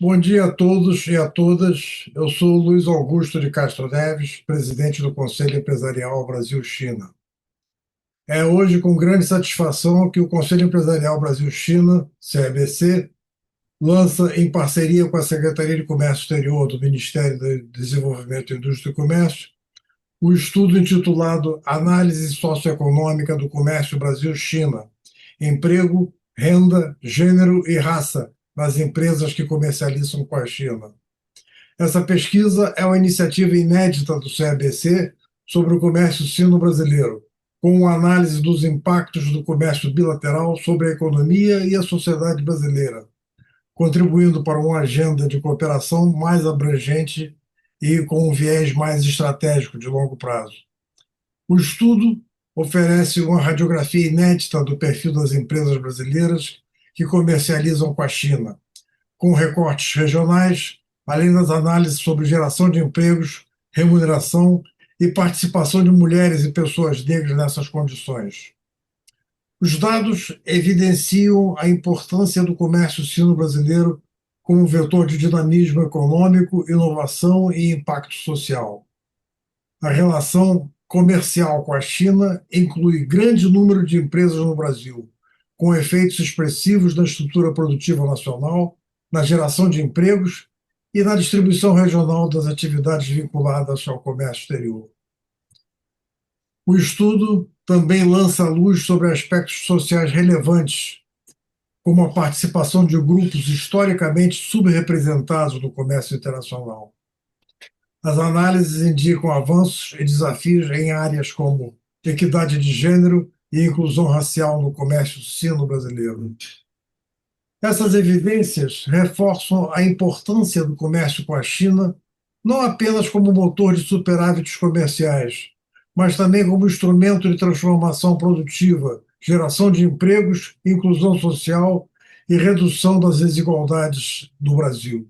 Bom dia a todos e a todas. Eu sou Luiz Augusto de Castro Neves, presidente do Conselho Empresarial Brasil-China. É hoje com grande satisfação que o Conselho Empresarial Brasil-China, CEBC, lança, em parceria com a Secretaria de Comércio Exterior do Ministério do Desenvolvimento, Indústria e Comércio, o estudo intitulado Análise Socioeconômica do Comércio Brasil-China: Emprego, Renda, Gênero e Raça nas empresas que comercializam com a China. Essa pesquisa é uma iniciativa inédita do CEBC sobre o comércio sino-brasileiro, com uma análise dos impactos do comércio bilateral sobre a economia e a sociedade brasileira, contribuindo para uma agenda de cooperação mais abrangente e com um viés mais estratégico de longo prazo. O estudo oferece uma radiografia inédita do perfil das empresas brasileiras que comercializam com a China, com recortes regionais, além das análises sobre geração de empregos, remuneração e participação de mulheres e pessoas negras nessas condições. Os dados evidenciam a importância do comércio sino-brasileiro como vetor de dinamismo econômico, inovação e impacto social. A relação comercial com a China inclui grande número de empresas no Brasil, com efeitos expressivos na estrutura produtiva nacional, na geração de empregos e na distribuição regional das atividades vinculadas ao comércio exterior. O estudo também lança a luz sobre aspectos sociais relevantes, como a participação de grupos historicamente subrepresentados no comércio internacional. As análises indicam avanços e desafios em áreas como equidade de gênero e inclusão racial no comércio sino-brasileiro. Essas evidências reforçam a importância do comércio com a China, não apenas como motor de superávites comerciais, mas também como instrumento de transformação produtiva, geração de empregos, inclusão social e redução das desigualdades do Brasil.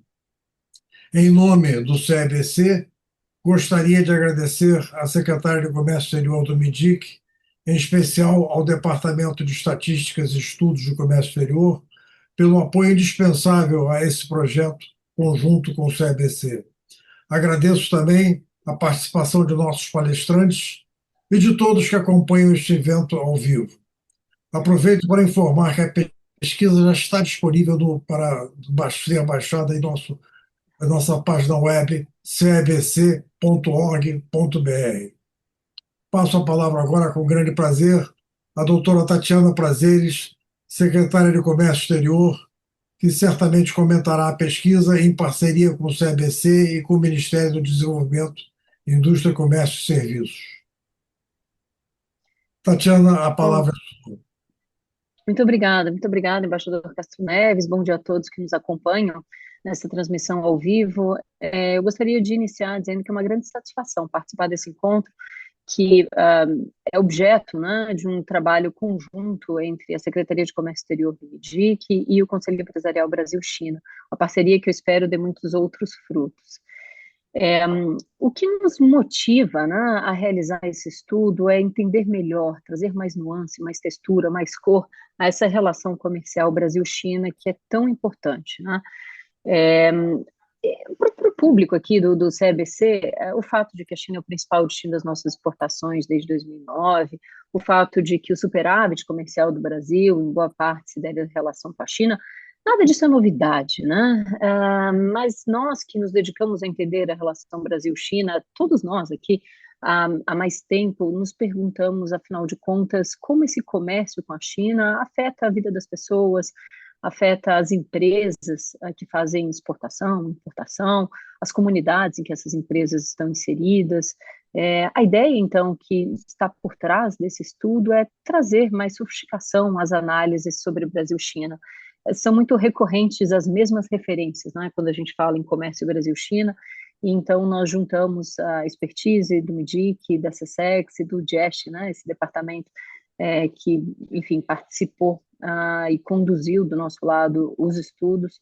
Em nome do CEBC, gostaria de agradecer à secretária de Comércio Exterior do MIDIC, em especial ao Departamento de Estatísticas e Estudos do Comércio Exterior, pelo apoio indispensável a esse projeto conjunto com o CEBC. Agradeço também a participação de nossos palestrantes e de todos que acompanham este evento ao vivo. Aproveito para informar que a pesquisa já está disponível para ser baixada em nossa página web cebc.org.br. Passo a palavra agora com grande prazer à doutora Tatiana Prazeres, secretária de Comércio Exterior, que certamente comentará a pesquisa em parceria com o CEBC e com o Ministério do Desenvolvimento, Indústria, Comércio e Serviços. Tatiana, a Bom, palavra. muito obrigada, embaixador Castro Neves. Bom dia a todos que nos acompanham nessa transmissão ao vivo. Eu gostaria de iniciar dizendo que é uma grande satisfação participar desse encontro, que é objeto, né, de um trabalho conjunto entre a Secretaria de Comércio Exterior do MIDIC e o Conselho Empresarial Brasil-China, uma parceria que eu espero dê muitos outros frutos. O que nos motiva, né, a realizar esse estudo é entender melhor, trazer mais nuance, mais textura, mais cor a essa relação comercial Brasil-China que é tão importante, né? Para o público aqui do CEBC, o fato de que a China é o principal destino das nossas exportações desde 2009, o fato de que o superávit comercial do Brasil, em boa parte, se deve à relação com a China, nada disso é novidade, né? Mas nós que nos dedicamos a entender a relação Brasil-China, todos nós aqui, há mais tempo, nos perguntamos, afinal de contas, como esse comércio com a China afeta a vida das pessoas, afeta as empresas que fazem exportação, importação, as comunidades em que essas empresas estão inseridas. A ideia, então, que está por trás desse estudo é trazer mais sofisticação às análises sobre Brasil-China. São muito recorrentes as mesmas referências, né, quando a gente fala em comércio Brasil-China, e então nós juntamos a expertise do MIDIC, da SESEX e do GEST, né, esse departamento que, enfim, participou e conduziu do nosso lado os estudos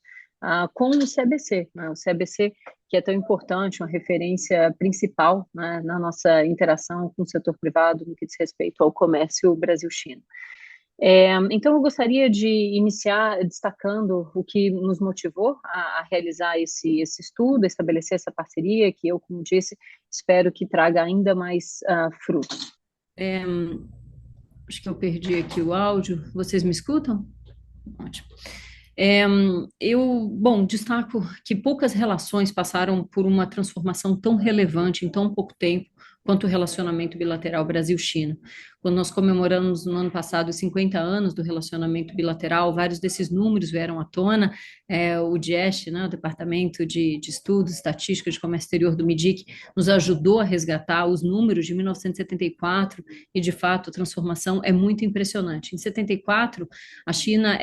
com o CBC, né? O CBC que é tão importante, uma referência principal, né, na nossa interação com o setor privado no que diz respeito ao comércio Brasil-China. Então, eu gostaria de iniciar destacando o que nos motivou a realizar esse estudo, a estabelecer essa parceria, que eu, como disse, espero que traga ainda mais frutos. Acho que eu perdi aqui o áudio. Vocês me escutam? Ótimo. Bom, destaco que poucas relações passaram por uma transformação tão relevante em tão pouco tempo quanto o relacionamento bilateral Brasil-China. Quando nós comemoramos no ano passado os 50 anos do relacionamento bilateral, vários desses números vieram à tona. O DIEST, né, o Departamento de Estudos, Estatística de Comércio Exterior do MIDIC, nos ajudou a resgatar os números de 1974 e, de fato, a transformação é muito impressionante. Em 74, a China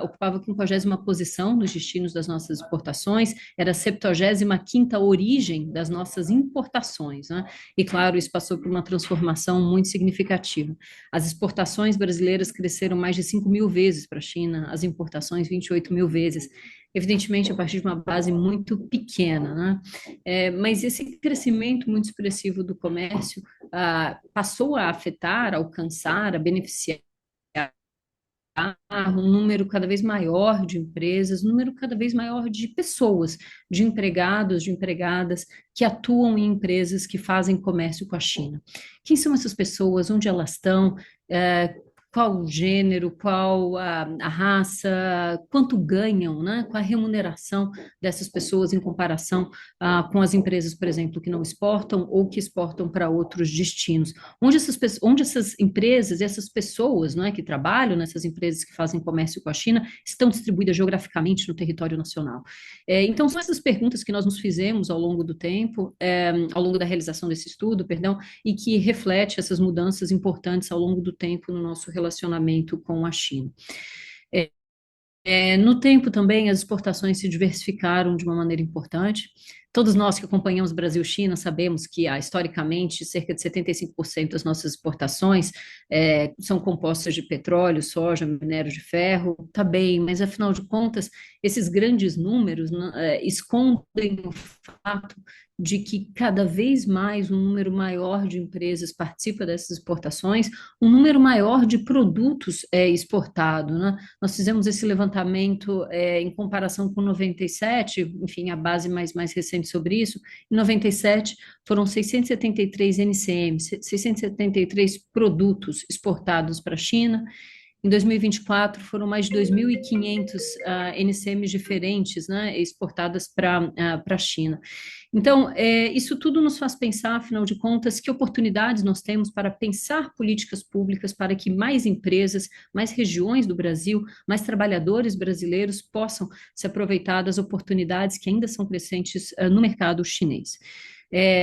ocupava a 50ª posição nos destinos das nossas exportações, era a 75ª origem das nossas importações, né? E, claro, isso passou por uma transformação muito significativa. As exportações brasileiras cresceram mais de 5.000 vezes para a China, as importações 28.000 vezes. Evidentemente, a partir de uma base muito pequena, né? Mas esse crescimento muito expressivo do comércio passou a afetar, a alcançar, a beneficiar um número cada vez maior de empresas, um número cada vez maior de pessoas, de empregados, de empregadas que atuam em empresas que fazem comércio com a China. Quem são essas pessoas? Onde elas estão? Qual o gênero, qual a raça, quanto ganham, né? Qual a remuneração dessas pessoas em comparação com as empresas, por exemplo, que não exportam ou que exportam para outros destinos. Onde essas empresas e essas pessoas, não é, que trabalham nessas empresas que fazem comércio com a China estão distribuídas geograficamente no território nacional. Então, são essas perguntas que nós nos fizemos ao longo do tempo, ao longo da realização desse estudo, perdão, e que reflete essas mudanças importantes ao longo do tempo no nosso relacionamento com a China. No tempo também, as exportações se diversificaram de uma maneira importante. Todos nós que acompanhamos Brasil-China sabemos que, historicamente, cerca de 75% das nossas exportações são compostas de petróleo, soja, minério de ferro. Tá bem, mas afinal de contas, esses grandes números escondem o fato de que cada vez mais um número maior de empresas participa dessas exportações, um número maior de produtos é exportado, né? Nós fizemos esse levantamento em comparação com 97, enfim, a base mais recente sobre isso. Em 97, foram 673 NCMs, 673 produtos exportados para a China. Em 2024, foram mais de 2.500 NCMs diferentes, né, exportadas para a China. Então, isso tudo nos faz pensar, afinal de contas, que oportunidades nós temos para pensar políticas públicas para que mais empresas, mais regiões do Brasil, mais trabalhadores brasileiros possam se aproveitar das oportunidades que ainda são crescentes no mercado chinês.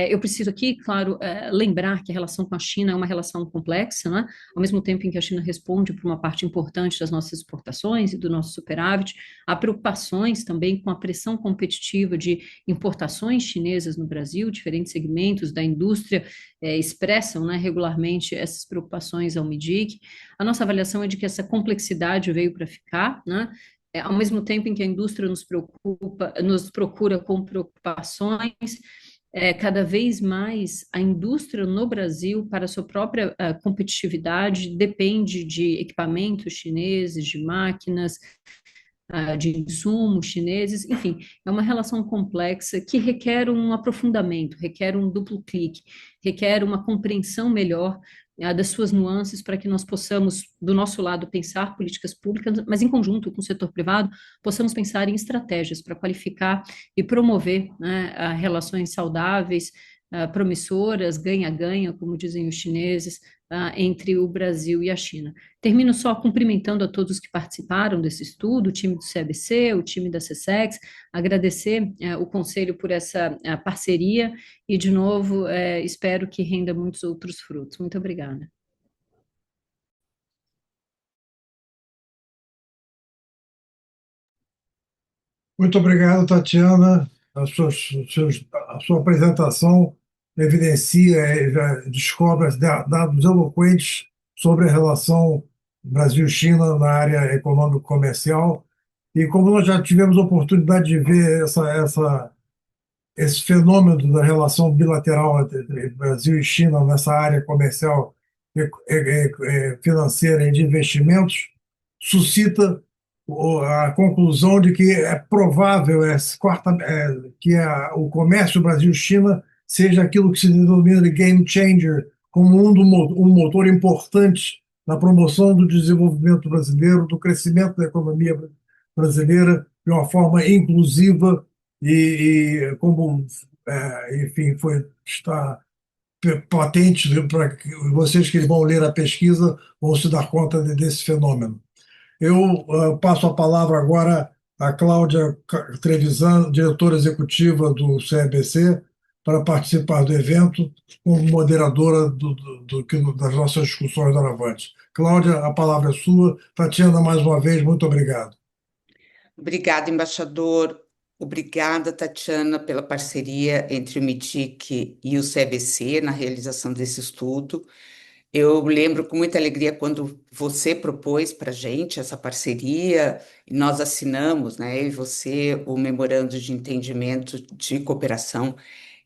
Eu preciso aqui, claro, lembrar que a relação com a China é uma relação complexa, né? Ao mesmo tempo em que a China responde por uma parte importante das nossas exportações e do nosso superávit, há preocupações também com a pressão competitiva de importações chinesas no Brasil. Diferentes segmentos da indústria expressam, né, regularmente essas preocupações ao MIDIC. A nossa avaliação é de que essa complexidade veio para ficar, né? Ao mesmo tempo em que a indústria nos procura com preocupações, cada vez mais a indústria no Brasil, para a sua própria competitividade, depende de equipamentos chineses, de máquinas, de insumos chineses, enfim, é uma relação complexa que requer um aprofundamento, requer um duplo clique, requer uma compreensão melhor das suas nuances para que nós possamos, do nosso lado, pensar políticas públicas, mas em conjunto com o setor privado, possamos pensar em estratégias para qualificar e promover, né, relações saudáveis, promissoras, ganha-ganha, como dizem os chineses, entre o Brasil e a China. Termino só cumprimentando a todos que participaram desse estudo, o time do CABC, o time da SESEX, agradecer o Conselho por essa parceria e, de novo, espero que renda muitos outros frutos. Muito obrigada. Muito obrigado, Tatiana. A sua apresentação evidencia e já descobre dados eloquentes sobre a relação Brasil-China na área econômico-comercial. E como nós já tivemos a oportunidade de ver esse fenômeno da relação bilateral entre Brasil e China nessa área comercial financeira e de investimentos, suscita a conclusão de que é provável que o comércio Brasil-China seja aquilo que se denomina de game changer, como um motor importante na promoção do desenvolvimento brasileiro, do crescimento da economia brasileira de uma forma inclusiva como, enfim, está patente para que vocês que vão ler a pesquisa vão se dar conta desse fenômeno. Eu passo a palavra agora à Cláudia Trevisan, diretora executiva do CEBC, para participar do evento como moderadora das nossas discussões doravante. Cláudia, a palavra é sua. Tatiana, mais uma vez, muito obrigado. Obrigada, embaixador. Obrigada, Tatiana, pela parceria entre o MITIC e o CBC na realização desse estudo. Eu lembro com muita alegria quando você propôs para a gente essa parceria e nós assinamos, né, eu e você, o memorando de entendimento de cooperação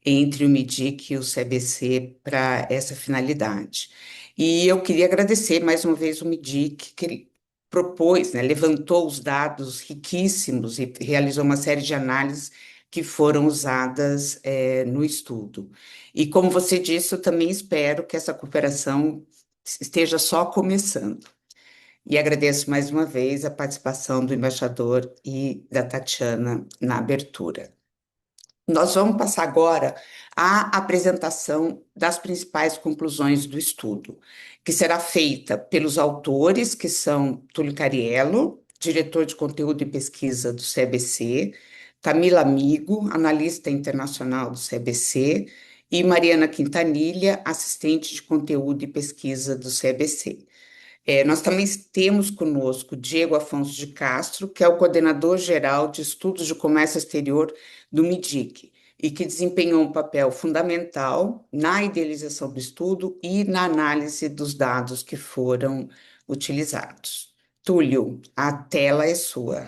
entre o MIDIC e o CBC para essa finalidade. E eu queria agradecer mais uma vez o MIDIC, que ele propôs, né, levantou os dados riquíssimos e realizou uma série de análises que foram usadas no estudo. E como você disse, eu também espero que essa cooperação esteja só começando. E agradeço mais uma vez a participação do embaixador e da Tatiana na abertura. Nós vamos passar agora à apresentação das principais conclusões do estudo, que será feita pelos autores, que são Túlio Cariello, diretor de conteúdo e pesquisa do CBC, Camila Amigo, analista internacional do CBC, e Mariana Quintanilha, assistente de conteúdo e pesquisa do CBC. Nós também temos conosco Diego Afonso de Castro, que é o coordenador geral de estudos de comércio exterior do MIDIC, e que desempenhou um papel fundamental na idealização do estudo e na análise dos dados que foram utilizados. Túlio, a tela é sua.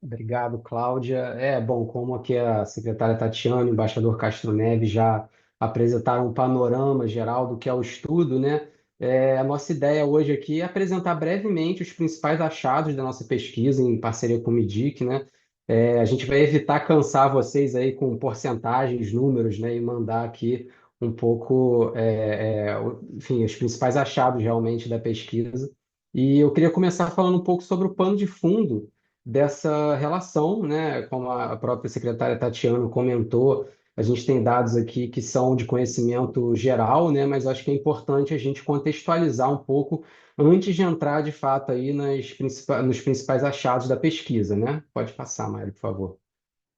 Obrigado, Cláudia. Bom, como aqui a secretária Tatiana e o embaixador Castro Neves já apresentaram um panorama geral do que é o estudo, né? A nossa ideia hoje aqui é apresentar brevemente os principais achados da nossa pesquisa em parceria com o MIDIC, né? A gente vai evitar cansar vocês aí com porcentagens, números, né? E mandar aqui um pouco, enfim, os principais achados realmente da pesquisa. E eu queria começar falando um pouco sobre o pano de fundo dessa relação, né? Como a própria secretária Tatiana comentou, a gente tem dados aqui que são de conhecimento geral, né? Mas acho que é importante a gente contextualizar um pouco antes de entrar de fato aí nos principais achados da pesquisa, né? Pode passar, Mário, por favor.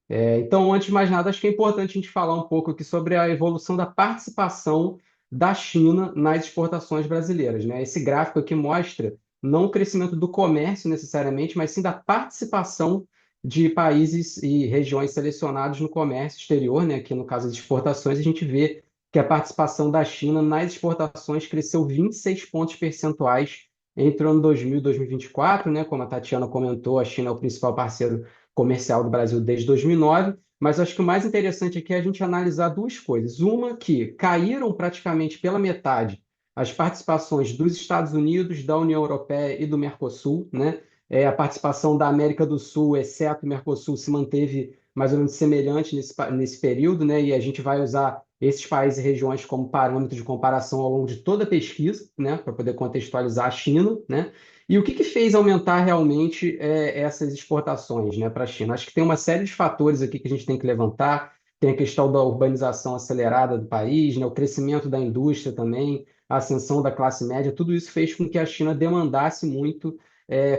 Então, antes de mais nada, acho que é importante a gente falar um pouco aqui sobre a evolução da participação da China nas exportações brasileiras, né? Esse gráfico aqui mostra não o crescimento do comércio necessariamente, mas sim da participação de países e regiões selecionados no comércio exterior, né? Aqui no caso das exportações, a gente vê que a participação da China nas exportações cresceu 26 pontos percentuais entre o ano 2000 e 2024, né? Como a Tatiana comentou, a China é o principal parceiro comercial do Brasil desde 2009, mas acho que o mais interessante aqui é a gente analisar duas coisas. Uma, que caíram praticamente pela metade as participações dos Estados Unidos, da União Europeia e do Mercosul, né? A participação da América do Sul, exceto o Mercosul, se manteve mais ou menos semelhante nesse período, né? E a gente vai usar esses países e regiões como parâmetro de comparação ao longo de toda a pesquisa, né? Para poder contextualizar a China, né? E o que fez aumentar realmente essas exportações, né, para a China? Acho que tem uma série de fatores aqui que a gente tem que levantar. Tem a questão da urbanização acelerada do país, né, o crescimento da indústria também, a ascensão da classe média. Tudo isso fez com que a China demandasse muito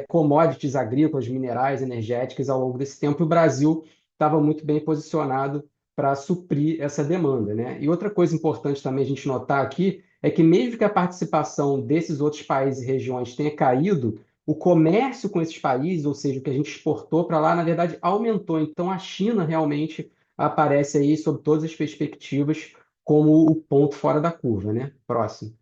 commodities agrícolas, minerais, energéticas ao longo desse tempo. E o Brasil estava muito bem posicionado para suprir essa demanda, né? E outra coisa importante também a gente notar aqui é que mesmo que a participação desses outros países e regiões tenha caído, o comércio com esses países, ou seja, o que a gente exportou para lá, na verdade, aumentou. Então, a China realmente aparece aí, sob todas as perspectivas, como o ponto fora da curva, né? Próximo.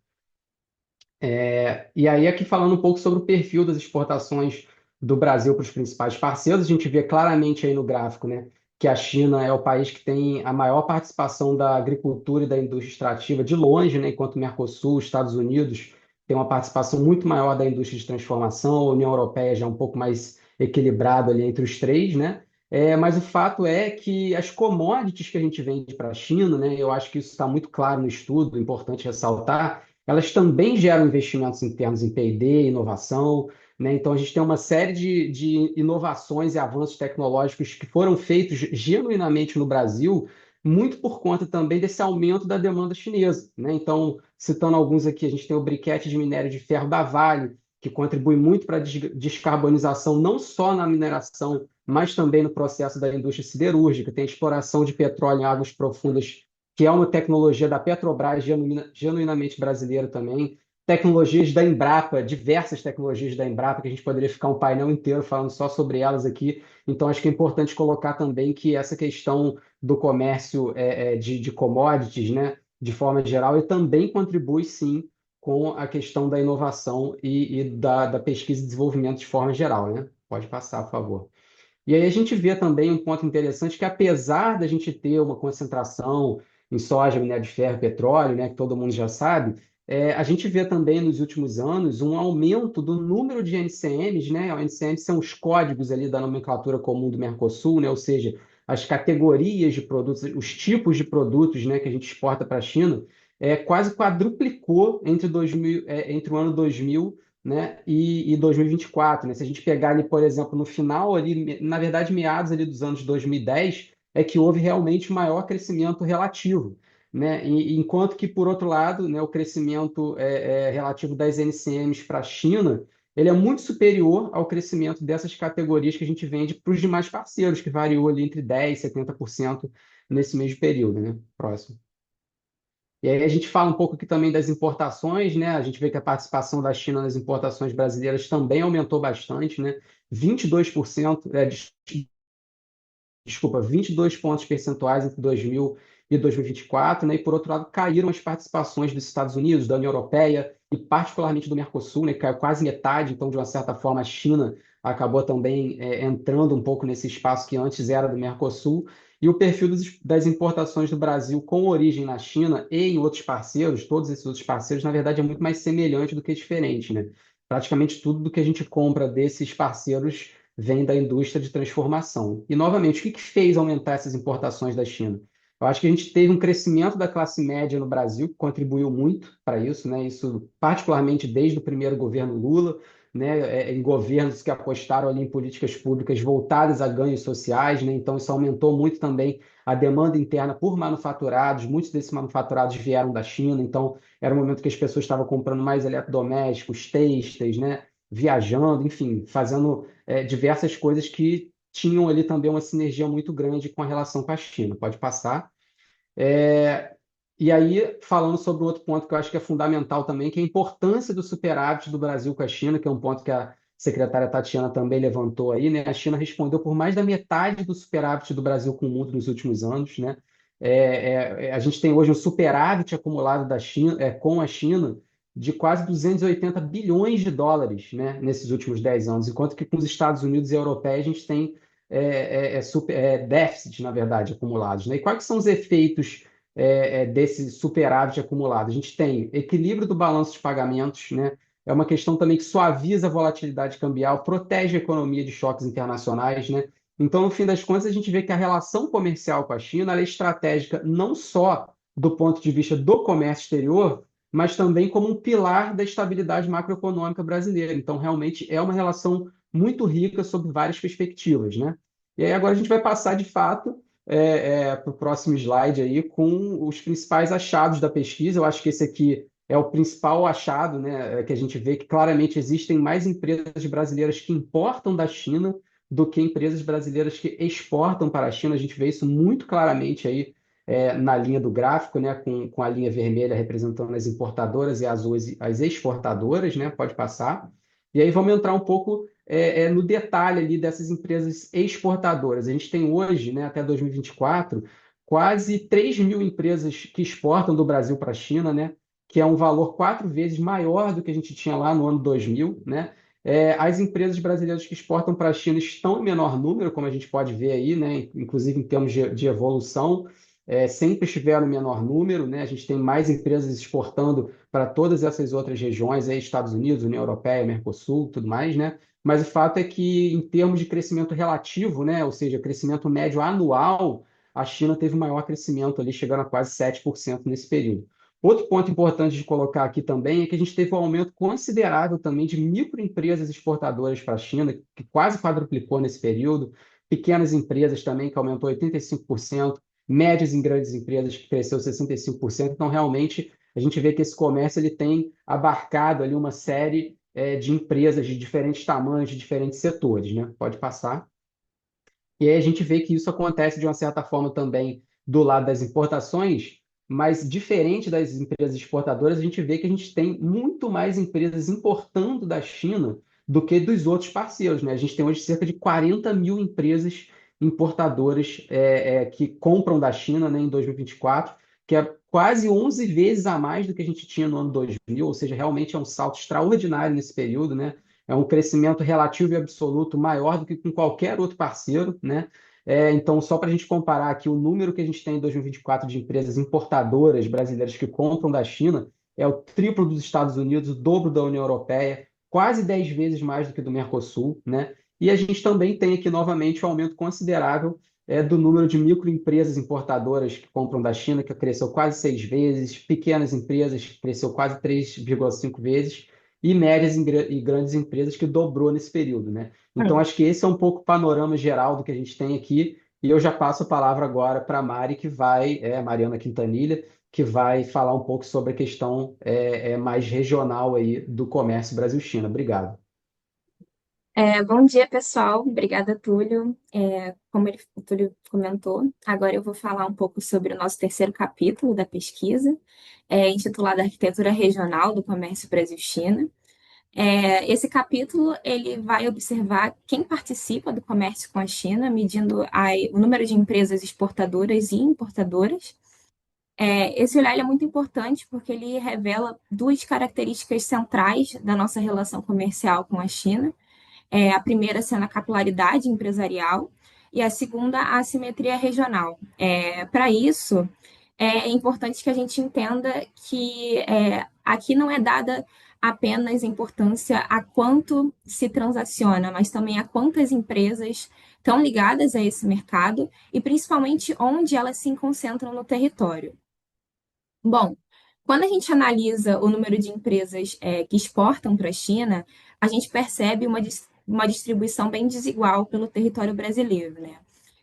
E aí, aqui falando um pouco sobre o perfil das exportações do Brasil para os principais parceiros, a gente vê claramente aí no gráfico, né, que a China é o país que tem a maior participação da agricultura e da indústria extrativa de longe, né? Enquanto o Mercosul, Estados Unidos, tem uma participação muito maior da indústria de transformação, a União Europeia já é um pouco mais equilibrado ali entre os três, né? Mas o fato é que as commodities que a gente vende para a China, né? Eu acho que isso está muito claro no estudo, importante ressaltar, elas também geram investimentos internos em P&D, inovação, né? Então, a gente tem uma série de inovações e avanços tecnológicos que foram feitos genuinamente no Brasil, muito por conta também desse aumento da demanda chinesa, né? Então, citando alguns aqui, a gente tem o briquete de minério de ferro da Vale, que contribui muito para a descarbonização, não só na mineração, mas também no processo da indústria siderúrgica. Tem a exploração de petróleo em águas profundas, que é uma tecnologia da Petrobras, genuinamente brasileira também. Tecnologias da Embrapa, diversas tecnologias da Embrapa, que a gente poderia ficar um painel inteiro falando só sobre elas aqui. Então, acho que é importante colocar também que essa questão do comércio de commodities, né, de forma geral, ele também contribui, sim, com a questão da inovação e da pesquisa e desenvolvimento de forma geral, né? Pode passar, por favor. E aí a gente vê também um ponto interessante que, apesar da gente ter uma concentração em soja, minério de ferro, petróleo, né, que todo mundo já sabe, a gente vê também nos últimos anos um aumento do número de NCMs, né? O NCMs são os códigos ali da nomenclatura comum do Mercosul, né? Ou seja, as categorias de produtos, os tipos de produtos, né, que a gente exporta para a China, quase quadruplicou entre o ano 2000, né, e 2024, né? Se a gente pegar ali, por exemplo, no final ali, na verdade, meados ali dos anos 2010, é que houve realmente maior crescimento relativo, né? Enquanto que, por outro lado, né, o crescimento relativo das NCMs para a China, ele é muito superior ao crescimento dessas categorias que a gente vende para os demais parceiros, que variou ali entre 10% e 70% nesse mesmo período, né? Próximo. E aí a gente fala um pouco aqui também das importações, né? A gente vê que a participação da China nas importações brasileiras também aumentou bastante, né? 22%, desculpa, 22 pontos percentuais entre 2000 e 2024, né? E por outro lado, caíram as participações dos Estados Unidos, da União Europeia e particularmente do Mercosul, né? Que caiu quase metade, então de uma certa forma a China acabou também entrando um pouco nesse espaço que antes era do Mercosul. E o perfil das importações do Brasil com origem na China e em outros parceiros, todos esses outros parceiros, na verdade, é muito mais semelhante do que diferente, né? Praticamente tudo do que a gente compra desses parceiros vem da indústria de transformação. E, novamente, o que fez aumentar essas importações da China? Eu acho que a gente teve um crescimento da classe média no Brasil, que contribuiu muito para isso, né? Isso particularmente desde o primeiro governo Lula, né? Em governos que apostaram ali em políticas públicas voltadas a ganhos sociais, né? Então, isso aumentou muito também a demanda interna por manufaturados. Muitos desses manufaturados vieram da China, então era um momento que as pessoas estavam comprando mais eletrodomésticos, têxteis, né? Viajando, enfim, fazendo diversas coisas que tinham ali também uma sinergia muito grande com a relação com a China. Pode passar. É, e aí, falando sobre um outro ponto que eu acho que é fundamental também, que é a importância do superávit do Brasil com a China, que é um ponto que a secretária Tatiana também levantou aí, né? A China respondeu por mais da metade do superávit do Brasil com o mundo nos últimos anos, né? A gente tem hoje um superávit acumulado da China, com a China de quase 280 bilhões de dólares, né, nesses últimos 10 anos, enquanto que com os Estados Unidos e a Europeia a gente tem déficit, na verdade, acumulados, né? E quais são os efeitos desse superávit acumulado? A gente tem equilíbrio do balanço de pagamentos, né? É uma questão também que suaviza a volatilidade cambial, protege a economia de choques internacionais, né? Então, no fim das contas, a gente vê que a relação comercial com a China ela é estratégica não só do ponto de vista do comércio exterior, mas também como um pilar da estabilidade macroeconômica brasileira. Então, realmente é uma relação muito rica sob várias perspectivas, né? E aí agora a gente vai passar, de fato, para o próximo slide aí com os principais achados da pesquisa. Eu acho que esse aqui é o principal achado, né, que a gente vê que claramente existem mais empresas brasileiras que importam da China do que empresas brasileiras que exportam para a China. A gente vê isso muito claramente aí na linha do gráfico, né, com a linha vermelha representando as importadoras e azul as exportadoras, né? Pode passar. E aí vamos entrar um pouco no detalhe ali dessas empresas exportadoras. A gente tem hoje, né, até 2024, quase 3 mil empresas que exportam do Brasil para a China, né, que é um valor 4 vezes maior do que a gente tinha lá no ano 2000, né? As empresas brasileiras que exportam para a China estão em menor número, como a gente pode ver aí, né? Inclusive em termos de evolução, sempre estiveram em menor número, né? A gente tem mais empresas exportando para todas essas outras regiões, aí, Estados Unidos, União Europeia, Mercosul, tudo mais, né? Mas o fato é que, em termos de crescimento relativo, né? Ou seja, crescimento médio anual, a China teve o maior crescimento ali, chegando a quase 7% nesse período. Outro ponto importante de colocar aqui também é que a gente teve um aumento considerável também de microempresas exportadoras para a China, que quase quadruplicou nesse período, pequenas empresas também, que aumentou 85%, médias e grandes empresas, que cresceu 65%. Então, realmente, a gente vê que esse comércio ele tem abarcado ali uma série de empresas de diferentes tamanhos, de diferentes setores, né? Pode passar. E aí a gente vê que isso acontece de uma certa forma também do lado das importações, mas diferente das empresas exportadoras, a gente vê que a gente tem muito mais empresas importando da China do que dos outros parceiros, né? A gente tem hoje cerca de 40 mil empresas importadoras que compram da China, né, em 2024, que é quase 11 vezes a mais do que a gente tinha no ano 2000, ou seja, realmente é um salto extraordinário nesse período, né? É um crescimento relativo e absoluto maior do que com qualquer outro parceiro, né? Então, só para a gente comparar aqui, o número que a gente tem em 2024 de empresas importadoras brasileiras que compram da China é o triplo dos Estados Unidos, o dobro da União Europeia, quase 10 vezes mais do que do Mercosul, né? E a gente também tem aqui novamente um aumento considerável do número de microempresas importadoras que compram da China, que cresceu quase 6 vezes, pequenas empresas que cresceu quase 3,5 vezes, e médias e grandes empresas que dobrou nesse período, né? Então, acho que esse é um pouco o panorama geral do que a gente tem aqui, e eu já passo a palavra agora para a Mari, Mariana Quintanilha, que vai falar um pouco sobre a questão mais regional aí do comércio Brasil-China. Obrigado. Bom dia, pessoal. Obrigada, Túlio. Como o Túlio comentou, agora eu vou falar um pouco sobre o nosso terceiro capítulo da pesquisa, intitulado Arquitetura Regional do Comércio Brasil-China. Esse capítulo ele vai observar quem participa do comércio com a China, medindo o número de empresas exportadoras e importadoras. Esse olhar ele é muito importante porque ele revela duas características centrais da nossa relação comercial com a China. A primeira sendo a capilaridade empresarial e a segunda a assimetria regional. Para isso, é importante que a gente entenda que aqui não é dada apenas importância a quanto se transaciona, mas também a quantas empresas estão ligadas a esse mercado e principalmente onde elas se concentram no território. Bom, quando a gente analisa o número de empresas que exportam para a China, a gente percebe uma distribuição bem desigual pelo território brasileiro, né?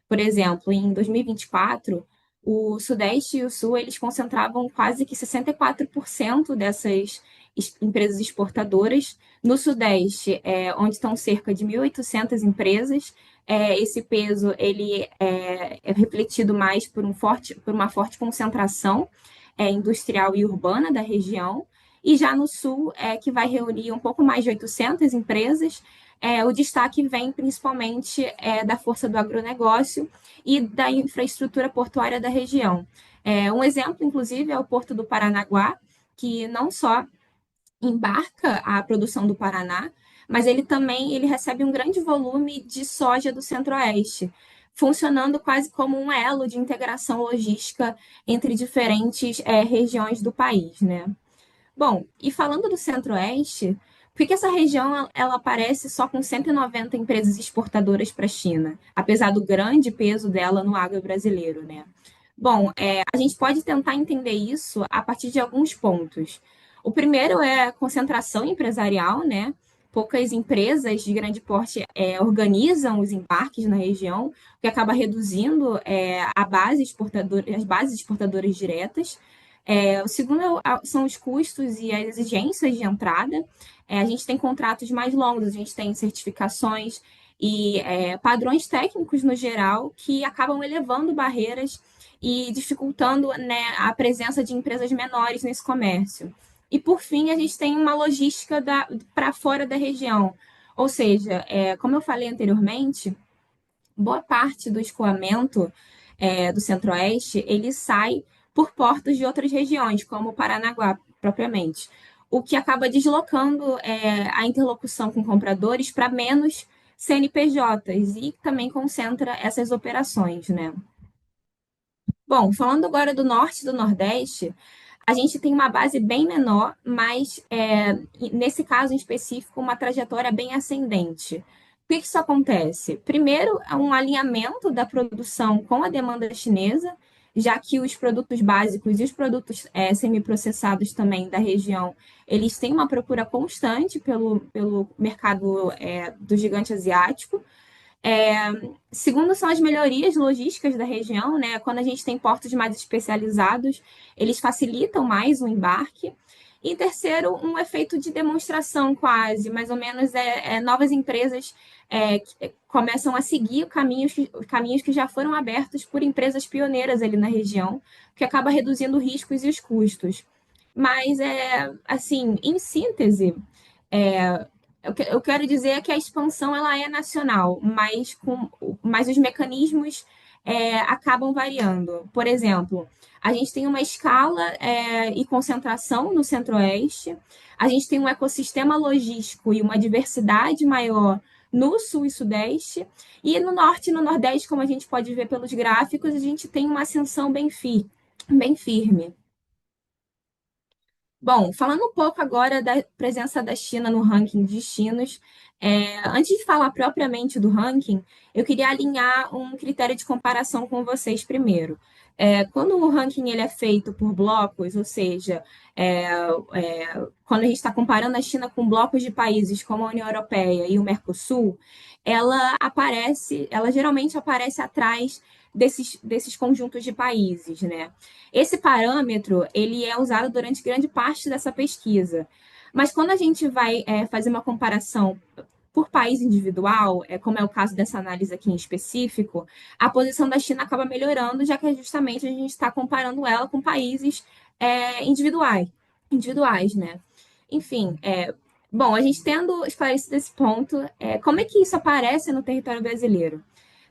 Por exemplo, em 2024, o Sudeste e o Sul, eles concentravam quase que 64% dessas empresas exportadoras. No Sudeste, onde estão cerca de 1.800 empresas, esse peso ele é refletido mais por uma forte concentração industrial e urbana da região, e já no sul, que vai reunir um pouco mais de 800 empresas, o destaque vem principalmente da força do agronegócio e da infraestrutura portuária da região. Um exemplo, inclusive, é o Porto do Paranaguá, que não só embarca a produção do Paraná, mas ele recebe um grande volume de soja do Centro-Oeste, funcionando quase como um elo de integração logística entre diferentes regiões do país, né? Bom, e falando do Centro-Oeste, por que essa região ela aparece só com 190 empresas exportadoras para a China, apesar do grande peso dela no agro brasileiro, né? Bom, a gente pode tentar entender isso a partir de alguns pontos. O primeiro é a concentração empresarial, né? Poucas empresas de grande porte organizam os embarques na região, o que acaba reduzindo as bases exportadoras diretas. O segundo são os custos e as exigências de entrada. A gente tem contratos mais longos, a gente tem certificações e padrões técnicos no geral que acabam elevando barreiras e dificultando, né, a presença de empresas menores nesse comércio. E, por fim, a gente tem uma logística para fora da região. Ou seja, como eu falei anteriormente, boa parte do escoamento do Centro-Oeste, ele sai por portos de outras regiões, como o Paranaguá, propriamente. o que acaba deslocando a interlocução com compradores para menos CNPJs e também concentra essas operações, né? Bom, falando agora do norte e do nordeste, a gente tem uma base bem menor, mas nesse caso em específico, uma trajetória bem ascendente. Por que isso acontece? Primeiro, é um alinhamento da produção com a demanda chinesa, já que os produtos básicos e os produtos semiprocessados também da região, eles têm uma procura constante pelo mercado do gigante asiático. É, segundo, são as melhorias logísticas da região, né? Quando a gente tem portos mais especializados, eles facilitam mais o embarque. E terceiro, um efeito de demonstração quase, mais ou menos, novas empresas que começam a seguir caminhos que já foram abertos por empresas pioneiras ali na região, que acaba reduzindo riscos e os custos. Mas, assim, em síntese, é, eu quero dizer que a expansão ela é nacional, mas os mecanismos acabam variando. Por exemplo, a gente tem uma escala e concentração no Centro-Oeste, a gente tem um ecossistema logístico e uma diversidade maior no Sul e Sudeste, e no Norte e no Nordeste, como a gente pode ver pelos gráficos, a gente tem uma ascensão bem firme. Bom, falando um pouco agora da presença da China no ranking de destinos, antes de falar propriamente do ranking, eu queria alinhar um critério de comparação com vocês primeiro. Quando o ranking ele é feito por blocos, ou seja, é, quando a gente está comparando a China com blocos de países como a União Europeia e o Mercosul, ela geralmente aparece atrás desses conjuntos de países, né? Esse parâmetro, ele é usado durante grande parte dessa pesquisa. Mas quando a gente vai fazer uma comparação por país individual, como é o caso dessa análise aqui em específico, a posição da China acaba melhorando, já que justamente a gente está comparando ela com países individuais, né? Enfim, bom, a gente tendo esclarecido esse ponto, como é que isso aparece no território brasileiro?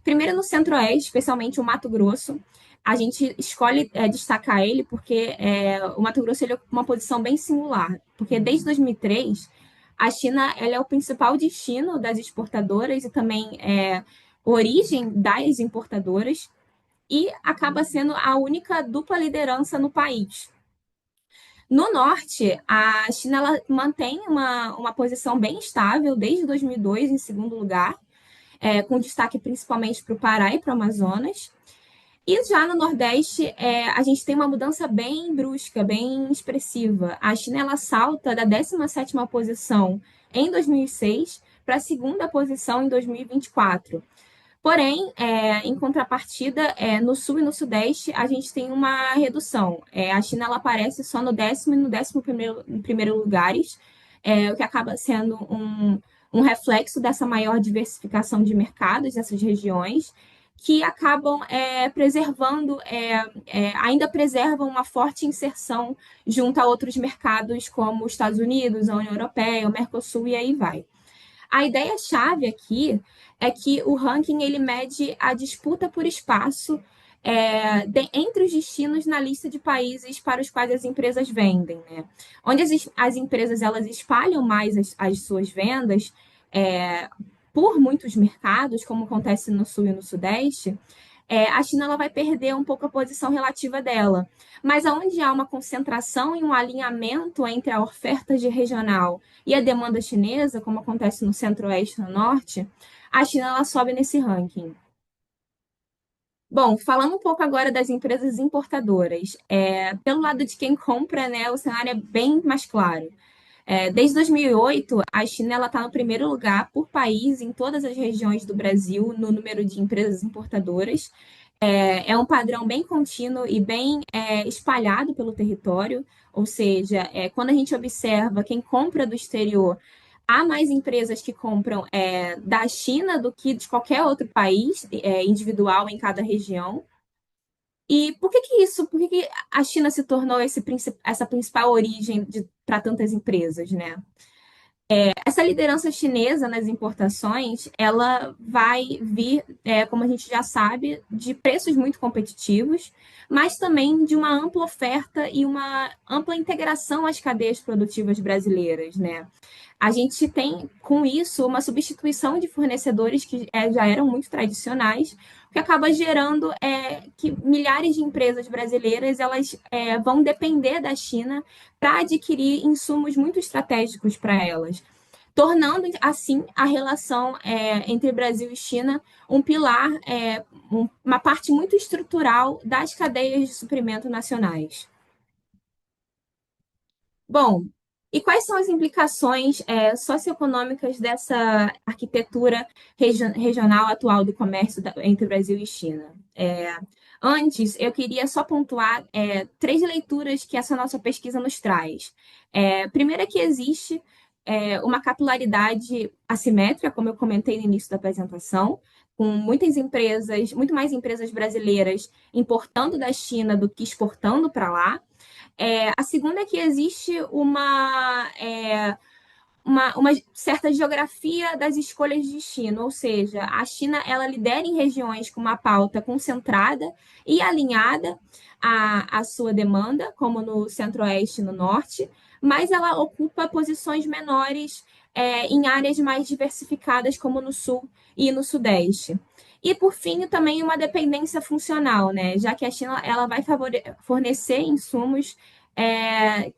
Primeiro, no Centro-Oeste, especialmente o Mato Grosso, a gente escolhe destacar ele porque o Mato Grosso ele ocupa uma posição bem singular, porque desde 2003 a China ela é o principal destino das exportadoras e também origem das importadoras e acaba sendo a única dupla liderança no país. No norte, a China ela mantém uma posição bem estável desde 2002 em segundo lugar, com destaque principalmente para o Pará e para o Amazonas. E já no Nordeste, a gente tem uma mudança bem brusca, bem expressiva. A China ela salta da 17ª posição em 2006 para a segunda posição em 2024. Porém, em contrapartida, no Sul e no Sudeste, a gente tem uma redução. A China ela aparece só no 10º e no 11º lugares, o que acaba sendo um reflexo dessa maior diversificação de mercados nessas regiões, que acabam ainda preservam uma forte inserção junto a outros mercados como os Estados Unidos, a União Europeia, o Mercosul e aí vai. A ideia-chave aqui é que o ranking ele mede a disputa por espaço entre os destinos na lista de países para os quais as empresas vendem, né? Onde as empresas elas espalham mais as suas vendas por muitos mercados, como acontece no Sul e no Sudeste, a China ela vai perder um pouco a posição relativa dela. Mas onde há uma concentração e um alinhamento entre a oferta de regional e a demanda chinesa, como acontece no Centro-Oeste e no Norte, a China ela sobe nesse ranking. Bom, falando um pouco agora das empresas importadoras, pelo lado de quem compra, né, o cenário é bem mais claro. Desde 2008, a China está no primeiro lugar por país em todas as regiões do Brasil no número de empresas importadoras. É um padrão bem contínuo e bem espalhado pelo território, ou seja, quando a gente observa quem compra do exterior, há mais empresas que compram da China do que de qualquer outro país individual em cada região. E por que a China se tornou essa principal origem para tantas empresas, né? Essa liderança chinesa nas importações, ela vai vir, como a gente já sabe, de preços muito competitivos, mas também de uma ampla oferta e uma ampla integração às cadeias produtivas brasileiras, né? A gente tem, com isso, uma substituição de fornecedores que já eram muito tradicionais, o que acaba gerando que milhares de empresas brasileiras elas vão depender da China para adquirir insumos muito estratégicos para elas, tornando assim a relação entre Brasil e China um pilar, uma parte muito estrutural das cadeias de suprimento nacionais. Bom, e quais são as implicações socioeconômicas dessa arquitetura regional atual do comércio entre Brasil e China? Antes, eu queria só pontuar três leituras que essa nossa pesquisa nos traz. Primeiro é que existe uma capilaridade assimétrica, como eu comentei no início da apresentação, com muitas empresas, muito mais empresas brasileiras importando da China do que exportando para lá. A segunda é que existe uma certa geografia das escolhas de destino, ou seja, a China ela lidera em regiões com uma pauta concentrada e alinhada à sua demanda, como no Centro-Oeste e no Norte, mas ela ocupa posições menores em áreas mais diversificadas, como no Sul e no Sudeste. E, por fim, também uma dependência funcional, né? Já que a China ela vai fornecer insumos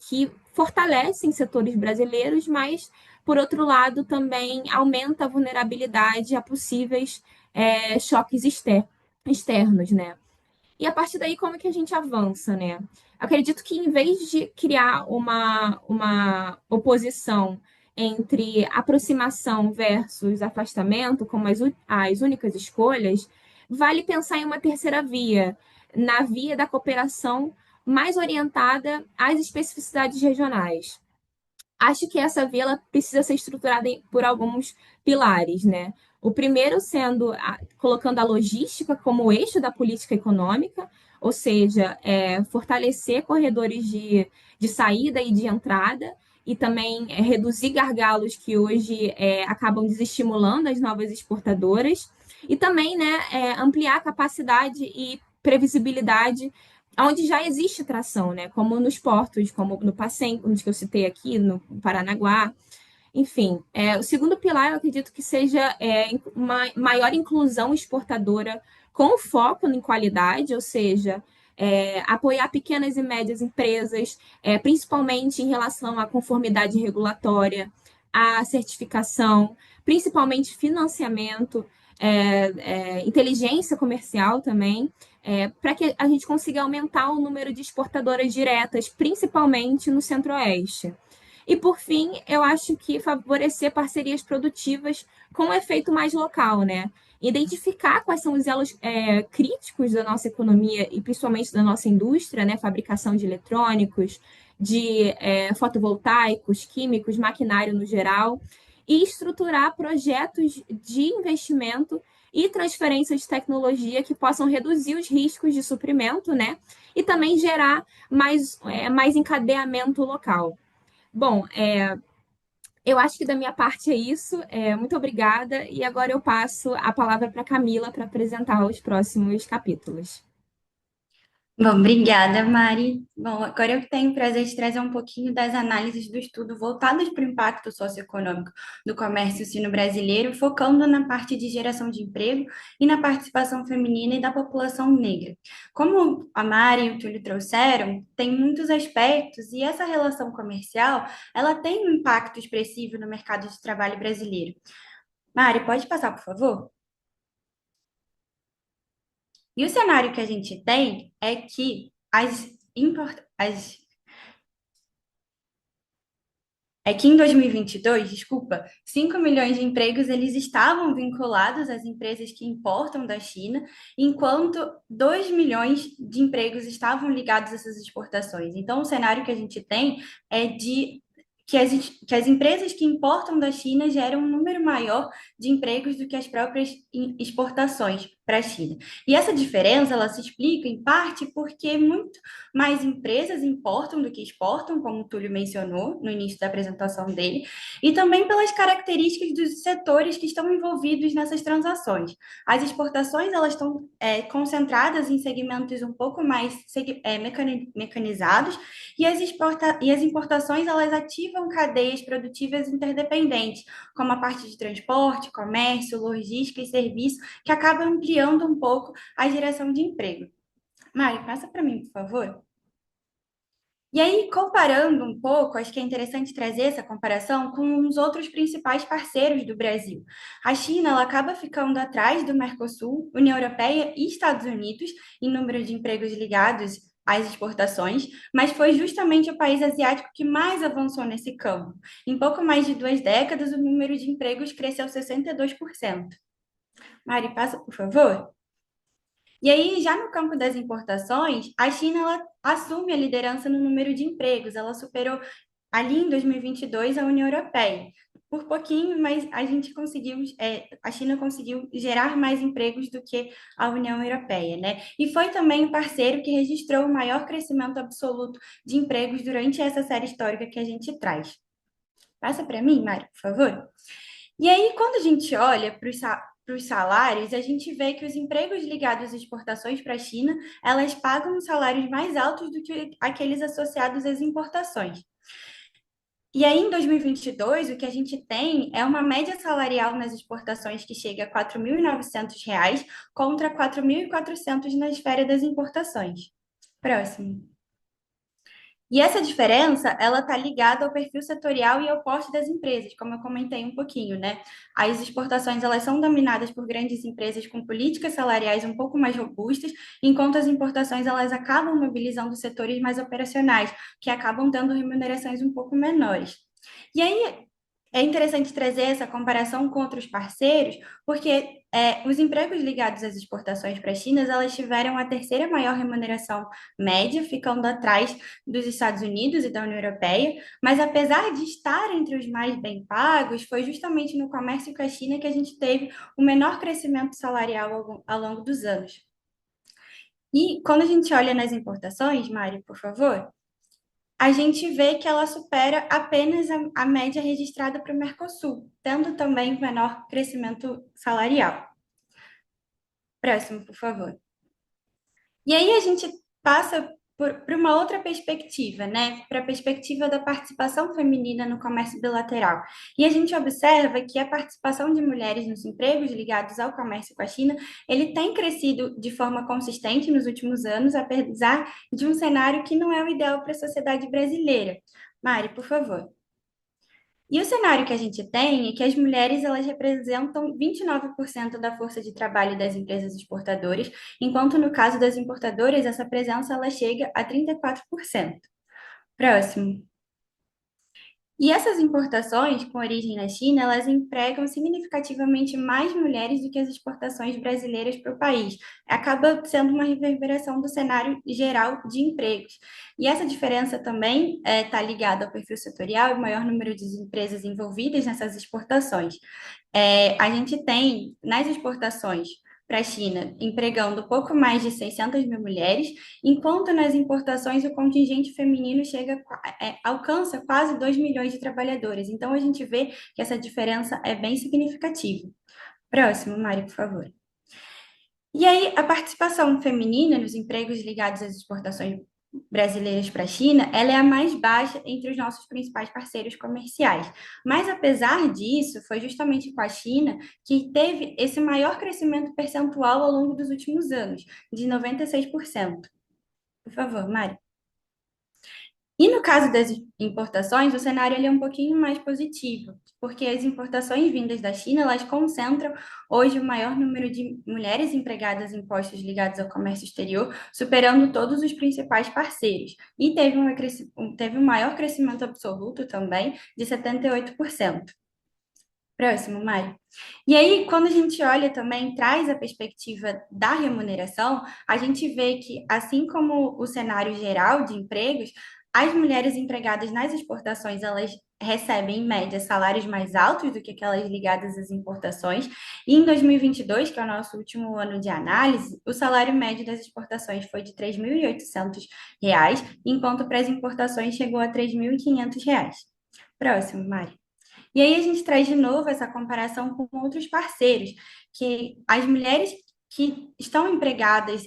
que fortalecem setores brasileiros, mas, por outro lado, também aumenta a vulnerabilidade a possíveis choques externos, né? E a partir daí, como que a gente avança, né? Acredito que em vez de criar uma oposição entre aproximação versus afastamento, como as únicas escolhas, vale pensar em uma terceira via, na via da cooperação mais orientada às especificidades regionais. Acho que essa via ela precisa ser estruturada por alguns pilares, né? O primeiro sendo colocando a logística como eixo da política econômica, ou seja, fortalecer corredores de saída e de entrada, e também reduzir gargalos que hoje acabam desestimulando as novas exportadoras, e também né, ampliar a capacidade e previsibilidade onde já existe tração, né? Como nos portos, como no Pacém, nos que eu citei aqui, no Paranaguá. Enfim, o segundo pilar eu acredito que seja uma maior inclusão exportadora com foco em qualidade, ou seja, apoiar pequenas e médias empresas, principalmente em relação à conformidade regulatória, à certificação, principalmente financiamento, inteligência comercial também, para que a gente consiga aumentar o número de exportadoras diretas, principalmente no Centro-Oeste. E, por fim, eu acho que favorecer parcerias produtivas com um efeito mais local, né? Identificar quais são os elos críticos da nossa economia e principalmente da nossa indústria, né? Fabricação de eletrônicos, de fotovoltaicos, químicos, maquinário no geral, e estruturar projetos de investimento e transferência de tecnologia que possam reduzir os riscos de suprimento, né? E também gerar mais encadeamento local. Bom, eu acho que da minha parte é isso. Muito obrigada. E agora eu passo a palavra para a Camila para apresentar os próximos capítulos. Bom, obrigada, Mari. Bom, agora eu tenho o prazer de trazer um pouquinho das análises do estudo voltadas para o impacto socioeconômico do comércio sino-brasileiro, focando na parte de geração de emprego e na participação feminina e da população negra. Como a Mari e o Túlio trouxeram, tem muitos aspectos e essa relação comercial, ela tem um impacto expressivo no mercado de trabalho brasileiro. Mari, pode passar, por favor? E o cenário que a gente tem é que em 2022, desculpa, 5 milhões de empregos eles estavam vinculados às empresas que importam da China, enquanto 2 milhões de empregos estavam ligados a essas exportações. Então, o cenário que a gente tem é de que as empresas que importam da China geram um número maior de empregos do que as próprias exportações. para a China. E essa diferença, ela se explica, em parte, porque muito mais empresas importam do que exportam, como o Túlio mencionou no início da apresentação dele, e também pelas características dos setores que estão envolvidos nessas transações. As exportações, elas estão concentradas em segmentos um pouco mais mecanizados, e as importações, elas ativam cadeias produtivas interdependentes, como a parte de transporte, comércio, logística e serviço, que acaba ampliando um pouco a geração de emprego. Mari, passa para mim, por favor. E aí, comparando um pouco, acho que é interessante trazer essa comparação com os outros principais parceiros do Brasil. A China, ela acaba ficando atrás do Mercosul, União Europeia e Estados Unidos em número de empregos ligados às exportações, mas foi justamente o país asiático que mais avançou nesse campo. Em pouco mais de 2 décadas, o número de empregos cresceu 62%. Mari, passa, por favor. E aí, já no campo das importações, a China ela assume a liderança no número de empregos. Ela superou ali em 2022 a União Europeia. Por pouquinho, mas a China conseguiu gerar mais empregos do que a União Europeia, né? E foi também o parceiro que registrou o maior crescimento absoluto de empregos durante essa série histórica que a gente traz. Passa para mim, Mari, por favor. E aí, quando a gente olha para os salários, a gente vê que os empregos ligados às exportações para a China, elas pagam salários mais altos do que aqueles associados às importações. E aí, em 2022, o que a gente tem é uma média salarial nas exportações que chega a R$ 4.900 contra R$ 4.400 na esfera das importações. Próximo. E essa diferença, ela está ligada ao perfil setorial e ao porte das empresas, como eu comentei um pouquinho, né? As exportações, elas são dominadas por grandes empresas com políticas salariais um pouco mais robustas, enquanto as importações, elas acabam mobilizando setores mais operacionais, que acabam tendo remunerações um pouco menores. E aí, é interessante trazer essa comparação com outros parceiros, porque os empregos ligados às exportações para a China, elas tiveram a terceira maior remuneração média, ficando atrás dos Estados Unidos e da União Europeia, mas apesar de estar entre os mais bem pagos, foi justamente no comércio com a China que a gente teve o menor crescimento salarial ao longo dos anos. E quando a gente olha nas importações, Mari, por favor, a gente vê que ela supera apenas a média registrada para o Mercosul, tendo também menor crescimento salarial. Próximo, por favor. E aí a gente passa por uma outra perspectiva, né? Para a perspectiva da participação feminina no comércio bilateral. E a gente observa que a participação de mulheres nos empregos ligados ao comércio com a China, ele tem crescido de forma consistente nos últimos anos, apesar de um cenário que não é o ideal para a sociedade brasileira. Mari, por favor. E o cenário que a gente tem é que as mulheres elas representam 29% da força de trabalho das empresas exportadoras, enquanto no caso das importadoras, essa presença ela chega a 34%. Próximo. E essas importações com origem na China, elas empregam significativamente mais mulheres do que as exportações brasileiras para o país. Acaba sendo uma reverberação do cenário geral de empregos. E essa diferença também está ligada ao perfil setorial e o maior número de empresas envolvidas nessas exportações. A gente tem, nas exportações para a China, empregando pouco mais de 600 mil mulheres, enquanto nas importações o contingente feminino alcança quase 2 milhões de trabalhadoras. Então, a gente vê que essa diferença é bem significativa. Próximo, Mari, por favor. E aí, a participação feminina nos empregos ligados às exportações brasileiras para a China, ela é a mais baixa entre os nossos principais parceiros comerciais. Mas, apesar disso, foi justamente com a China que teve esse maior crescimento percentual ao longo dos últimos anos, de 96%. Por favor, Mari. E no caso das importações, o cenário ele é um pouquinho mais positivo, porque as importações vindas da China, elas concentram hoje o maior número de mulheres empregadas em postos ligados ao comércio exterior, superando todos os principais parceiros. E teve um maior crescimento absoluto também, de 78%. Próximo, Mari. E aí, quando a gente olha também, traz a perspectiva da remuneração, a gente vê que, assim como o cenário geral de empregos, as mulheres empregadas nas exportações, elas recebem, em média, salários mais altos do que aquelas ligadas às importações. E em 2022, que é o nosso último ano de análise, o salário médio das exportações foi de R$ 3.800, enquanto para as importações chegou a R$ 3.500. Próximo, Mari. E aí a gente traz de novo essa comparação com outros parceiros, que as mulheres que estão empregadas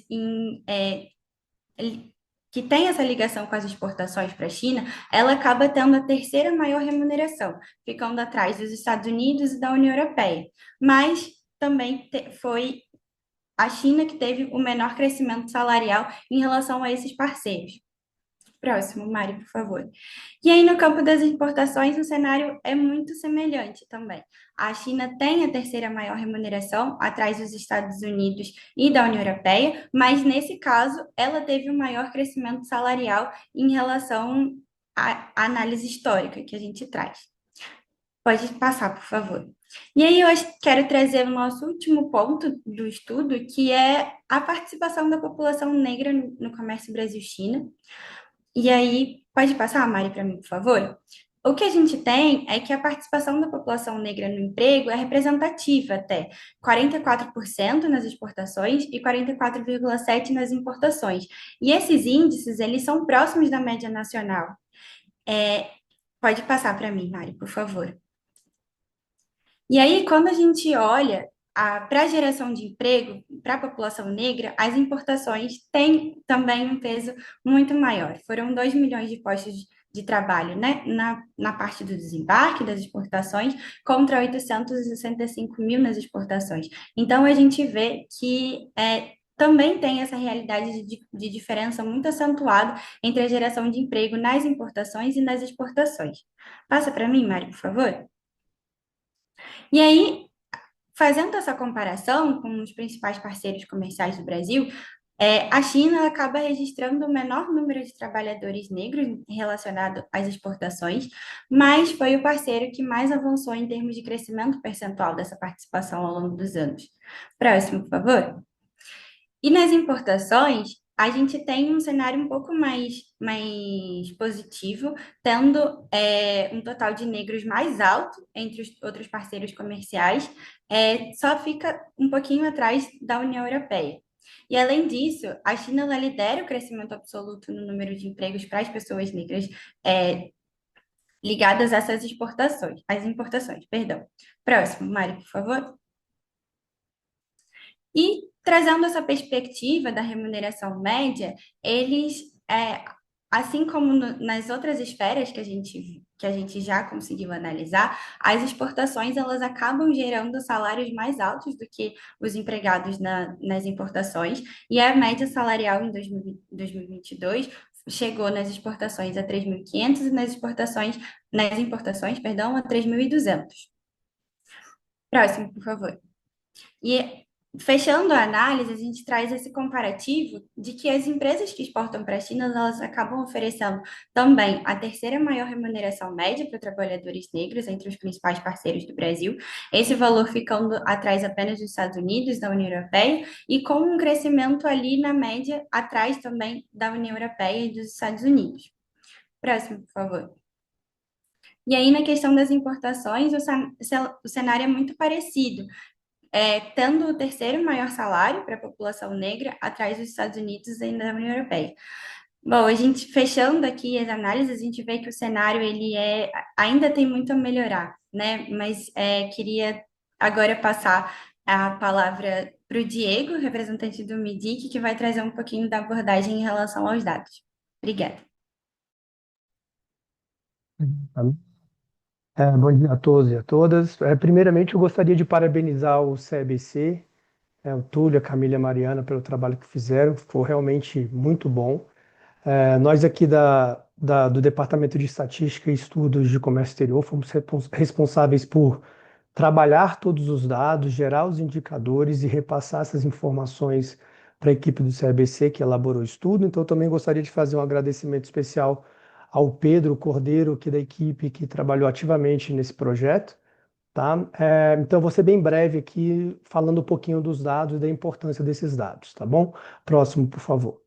que têm essa ligação com as exportações para a China, ela acaba tendo a terceira maior remuneração, ficando atrás dos Estados Unidos e da União Europeia. Mas também foi a China que teve o menor crescimento salarial em relação a esses parceiros. Próximo, Mari, por favor. E aí, no campo das exportações, o cenário é muito semelhante também. A China tem a terceira maior remuneração, atrás dos Estados Unidos e da União Europeia, mas nesse caso, ela teve o maior crescimento salarial em relação à análise histórica que a gente traz. Pode passar, por favor. E aí, quero trazer o nosso último ponto do estudo, que é a participação da população negra no comércio Brasil-China. E aí, pode passar, Mari, para mim, por favor? O que a gente tem é que a participação da população negra no emprego é representativa até 44% nas exportações e 44,7% nas importações. E esses índices, eles são próximos da média nacional. Pode passar para mim, Mari, por favor. E aí, quando a gente olha para a geração de emprego para a população negra, as importações têm também um peso muito maior. Foram 2 milhões de postos de trabalho, né, na parte do desembarque das exportações, contra 865 mil nas exportações. Então, a gente vê que também tem essa realidade de diferença muito acentuada entre a geração de emprego nas importações e nas exportações. Passa para mim, Mari, por favor. E aí, fazendo essa comparação com os principais parceiros comerciais do Brasil, a China acaba registrando o menor número de trabalhadores negros relacionado às exportações, mas foi o parceiro que mais avançou em termos de crescimento percentual dessa participação ao longo dos anos. Próximo, por favor. E nas importações, a gente tem um cenário um pouco mais positivo, tendo um total de negros mais alto entre os outros parceiros comerciais, só fica um pouquinho atrás da União Europeia. E, além disso, a China ela lidera o crescimento absoluto no número de empregos para as pessoas negras ligadas a essas exportações, as importações, perdão. Próximo, Mari, por favor. E trazendo essa perspectiva da remuneração média, eles, assim como nas outras esferas que a gente já conseguiu analisar, as exportações elas acabam gerando salários mais altos do que os empregados nas importações, e a média salarial em 2022 chegou nas exportações a 3.500 e nas importações, perdão, a 3.200. Próximo, por favor. E fechando a análise, a gente traz esse comparativo de que as empresas que exportam para a China, elas acabam oferecendo também a terceira maior remuneração média para trabalhadores negros entre os principais parceiros do Brasil, esse valor ficando atrás apenas dos Estados Unidos, da União Europeia, e com um crescimento ali na média atrás também da União Europeia e dos Estados Unidos. Próximo, por favor. E aí, na questão das importações, o cenário é muito parecido. Tendo o terceiro maior salário para a população negra, atrás dos Estados Unidos e da União Europeia. Bom, a gente fechando aqui as análises, a gente vê que o cenário ele ainda tem muito a melhorar, né? Mas queria agora passar a palavra para o Diego, representante do MIDIC, que vai trazer um pouquinho da abordagem em relação aos dados. Obrigada. Bom dia a todos e a todas. Primeiramente, eu gostaria de parabenizar o CEBC, o Túlio, a Camila e a Mariana pelo trabalho que fizeram, foi realmente muito bom. Nós aqui do Departamento de Estatística e Estudos de Comércio Exterior fomos responsáveis por trabalhar todos os dados, gerar os indicadores e repassar essas informações para a equipe do CEBC que elaborou o estudo. Então, eu também gostaria de fazer um agradecimento especial ao Pedro Cordeiro, que é da equipe que trabalhou ativamente nesse projeto. Tá? Então, vou ser bem breve aqui, falando um pouquinho dos dados e da importância desses dados, tá bom? Próximo, por favor.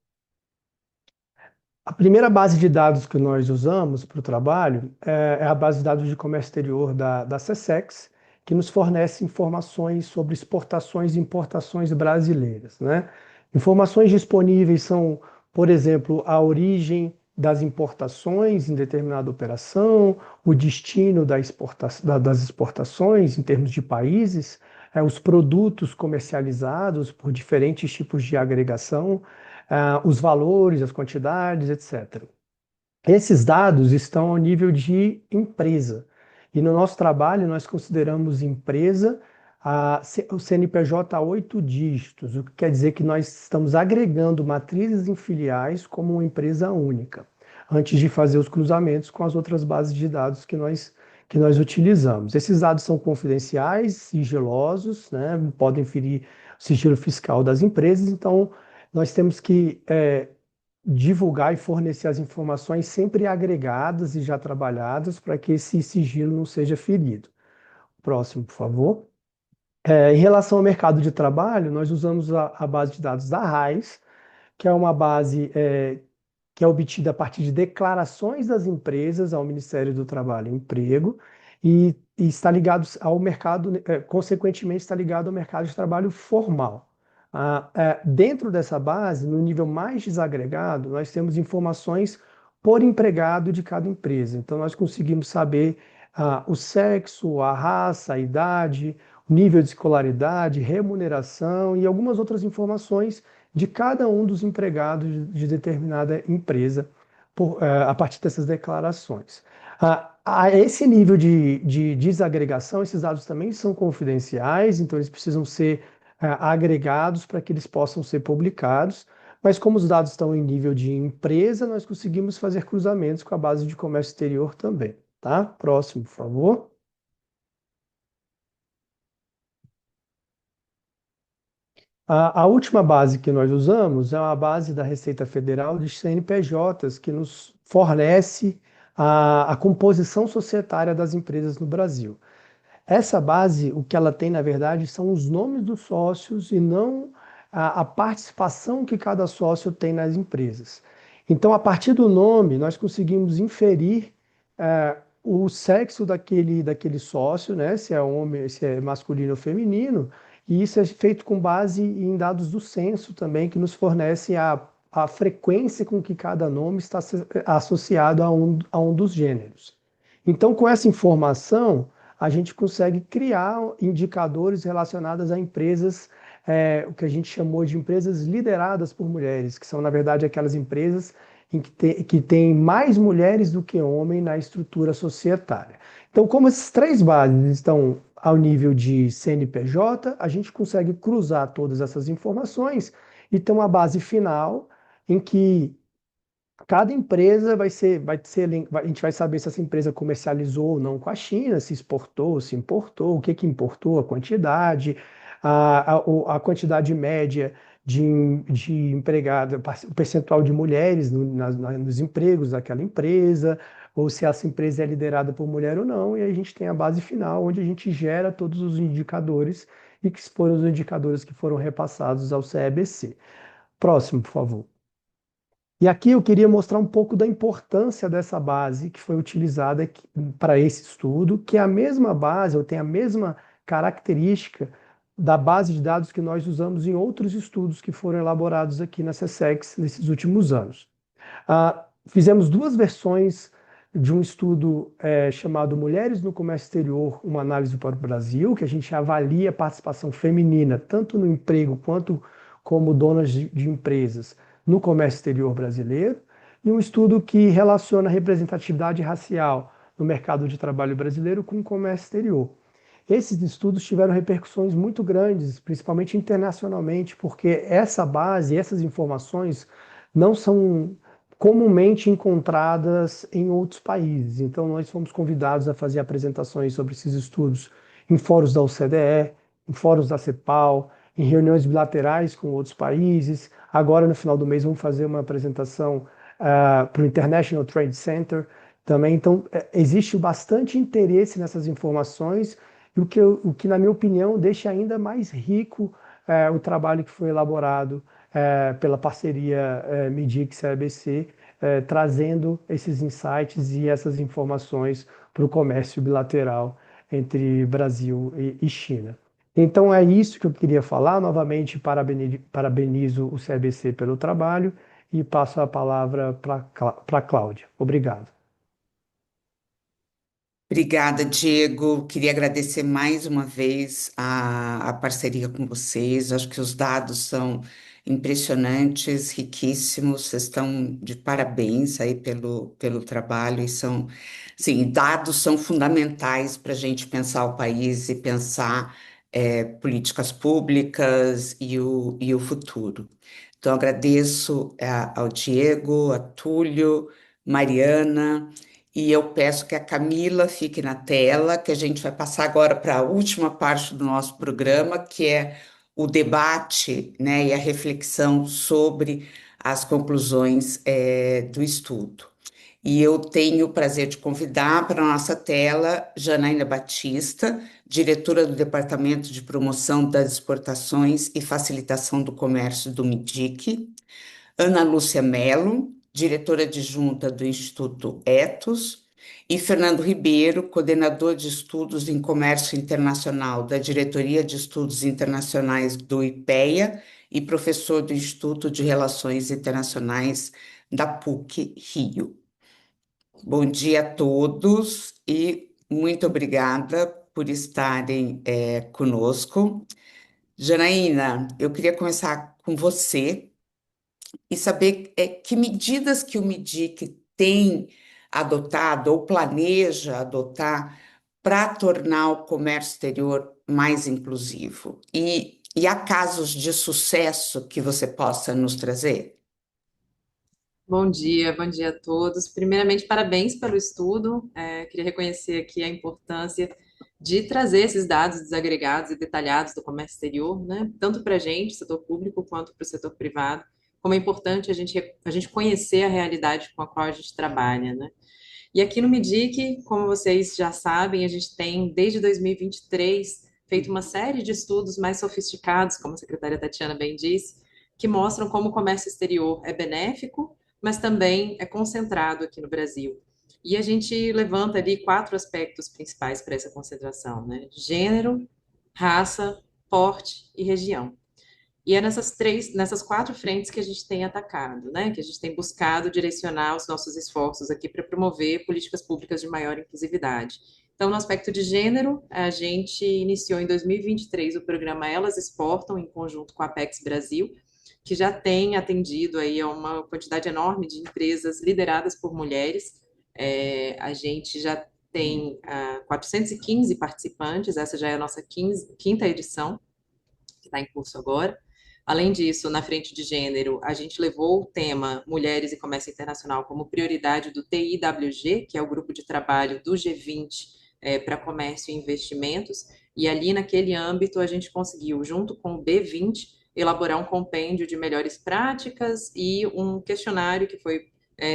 A primeira base de dados que nós usamos para o trabalho é a base de dados de comércio exterior da SESEX, que nos fornece informações sobre exportações e importações brasileiras, né? Informações disponíveis são, por exemplo, a origem das importações em determinada operação, o destino das exportações em termos de países, os produtos comercializados por diferentes tipos de agregação, os valores, as quantidades, etc. Esses dados estão ao nível de empresa. E no nosso trabalho, nós consideramos empresa o CNPJ a 8 dígitos, o que quer dizer que nós estamos agregando matrizes em filiais como uma empresa única, antes de fazer os cruzamentos com as outras bases de dados que nós utilizamos. Esses dados são confidenciais, sigilosos, né? Podem ferir o sigilo fiscal das empresas, então nós temos que divulgar e fornecer as informações sempre agregadas e já trabalhadas para que esse sigilo não seja ferido. Próximo, por favor. Em relação ao mercado de trabalho, nós usamos a base de dados da RAIS, que é uma base que é obtida a partir de declarações das empresas ao Ministério do Trabalho e Emprego e está ligado ao mercado, consequentemente está ligado ao mercado de trabalho formal. Dentro dessa base, no nível mais desagregado, nós temos informações por empregado de cada empresa. Então, nós conseguimos saber o sexo, a raça, a idade, o nível de escolaridade, remuneração e algumas outras informações de cada um dos empregados de determinada empresa a partir dessas declarações. A esse nível de desagregação, esses dados também são confidenciais, então eles precisam ser agregados para que eles possam ser publicados, mas como os dados estão em nível de empresa, nós conseguimos fazer cruzamentos com a base de comércio exterior também, tá? Próximo, por favor. A última base que nós usamos é uma base da Receita Federal de CNPJs, que nos fornece a composição societária das empresas no Brasil. Essa base, o que ela tem, na verdade, são os nomes dos sócios e não a participação que cada sócio tem nas empresas. Então, a partir do nome, nós conseguimos inferir o sexo daquele sócio, né? Se é homem, se é masculino ou feminino, e isso é feito com base em dados do censo também, que nos fornecem a frequência com que cada nome está associado a um dos gêneros. Então, com essa informação, a gente consegue criar indicadores relacionados a empresas, o que a gente chamou de empresas lideradas por mulheres, que são, na verdade, aquelas empresas que tem mais mulheres do que homens na estrutura societária. Então, como esses três bases estão ao nível de CNPJ, a gente consegue cruzar todas essas informações e ter uma base final em que cada empresa a gente vai saber se essa empresa comercializou ou não com a China, se exportou, se importou, o que importou, a quantidade, a quantidade média de empregado, o percentual de mulheres nos empregos daquela empresa, ou se essa empresa é liderada por mulher ou não, e aí a gente tem a base final, onde a gente gera todos os indicadores, e que foram os indicadores que foram repassados ao CEBC. Próximo, por favor. E aqui eu queria mostrar um pouco da importância dessa base que foi utilizada para esse estudo, que é a mesma base, ou tem a mesma característica da base de dados que nós usamos em outros estudos que foram elaborados aqui na SESEX nesses últimos anos. Fizemos duas versões de um estudo chamado Mulheres no Comércio Exterior, uma análise para o Brasil, que a gente avalia a participação feminina, tanto no emprego quanto como donas de empresas, no comércio exterior brasileiro, e um estudo que relaciona a representatividade racial no mercado de trabalho brasileiro com o comércio exterior. Esses estudos tiveram repercussões muito grandes, principalmente internacionalmente, porque essa base, essas informações não são comumente encontradas em outros países. Então, nós fomos convidados a fazer apresentações sobre esses estudos em fóruns da OCDE, em fóruns da CEPAL, em reuniões bilaterais com outros países. Agora, no final do mês, vamos fazer uma apresentação para o International Trade Center também. Então, existe bastante interesse nessas informações, e o que, na minha opinião, deixa ainda mais rico o trabalho que foi elaborado pela parceria MIDIC-CEBC trazendo esses insights e essas informações para o comércio bilateral entre Brasil e China. Então é isso que eu queria falar. Novamente, parabenizo o CBC pelo trabalho e passo a palavra para a Cláudia. Obrigado. Obrigada, Diego. Queria agradecer mais uma vez a parceria com vocês. Acho que os dados são impressionantes, riquíssimos. Vocês estão de parabéns aí pelo trabalho e são, sim, dados são fundamentais para a gente pensar o país e pensar políticas públicas e o futuro. Então, agradeço ao Diego, a Túlio, Mariana. E eu peço que a Camila fique na tela, que a gente vai passar agora para a última parte do nosso programa, que é o debate, né, e a reflexão sobre as conclusões, do estudo. E eu tenho o prazer de convidar para a nossa tela Janaína Batista, diretora do Departamento de Promoção das Exportações e Facilitação do Comércio do MIDIC, Ana Lúcia Mello, diretora adjunta do Instituto Etos, e Fernando Ribeiro, coordenador de estudos em comércio internacional da Diretoria de Estudos Internacionais do IPEA e professor do Instituto de Relações Internacionais da PUC Rio. Bom dia a todos e muito obrigada por estarem conosco. Janaína, eu queria começar com você e saber que medidas que o MIDIC tem adotado ou planeja adotar para tornar o comércio exterior mais inclusivo. E há casos de sucesso que você possa nos trazer? Bom dia a todos. Primeiramente, parabéns pelo estudo. Queria reconhecer aqui a importância de trazer esses dados desagregados e detalhados do comércio exterior, né? Tanto para a gente, setor público, quanto para o setor privado. Como é importante a gente conhecer a realidade com a qual a gente trabalha, né? E aqui no MIDIC, como vocês já sabem, a gente tem, desde 2023, feito uma série de estudos mais sofisticados, como a secretária Tatiana bem disse, que mostram como o comércio exterior é benéfico, mas também é concentrado aqui no Brasil. E a gente levanta ali 4 aspectos principais para essa concentração, né? Gênero, raça, porte e região. E é nessas 4 frentes que a gente tem atacado, né? Que a gente tem buscado direcionar os nossos esforços aqui para promover políticas públicas de maior inclusividade. Então, no aspecto de gênero, a gente iniciou em 2023 o programa Elas Exportam, em conjunto com a Apex Brasil, que já tem atendido aí a uma quantidade enorme de empresas lideradas por mulheres. A gente já tem 415 participantes, essa já é a nossa quinta edição, que está em curso agora. Além disso, na frente de gênero, a gente levou o tema Mulheres e Comércio Internacional como prioridade do TIWG, que é o grupo de trabalho do G20 para comércio e investimentos, e ali naquele âmbito a gente conseguiu, junto com o B20, elaborar um compêndio de melhores práticas e um questionário que foi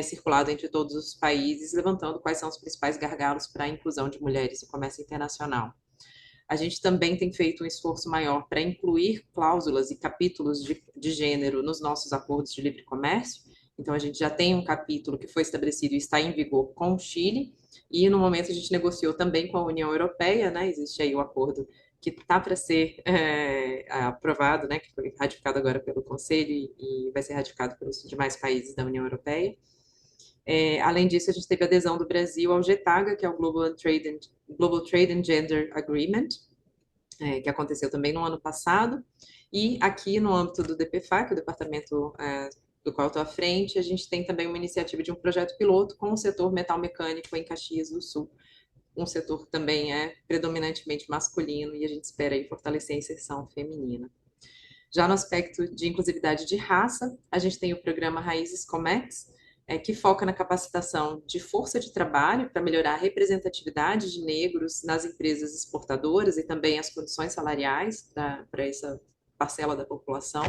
circulado entre todos os países, levantando quais são os principais gargalos para a inclusão de mulheres no comércio internacional. A gente também tem feito um esforço maior para incluir cláusulas e capítulos de gênero nos nossos acordos de livre comércio. Então, a gente já tem um capítulo que foi estabelecido e está em vigor com o Chile, e no momento a gente negociou também com a União Europeia, né? Existe aí o acordo que está para ser aprovado, né? Que foi ratificado agora pelo Conselho e vai ser ratificado pelos demais países da União Europeia. Além disso, a gente teve adesão do Brasil ao GETAGA, que é o Global Trade and Gender Agreement, que aconteceu também no ano passado. E aqui no âmbito do DPFA, que é o departamento do qual estou à frente, a gente tem também uma iniciativa de um projeto piloto com o setor metal mecânico em Caxias do Sul, um setor que também é predominantemente masculino e a gente espera aí fortalecer a inserção feminina. Já no aspecto de inclusividade de raça, a gente tem o programa Raízes Comex, que foca na capacitação de força de trabalho para melhorar a representatividade de negros nas empresas exportadoras e também as condições salariais para essa parcela da população.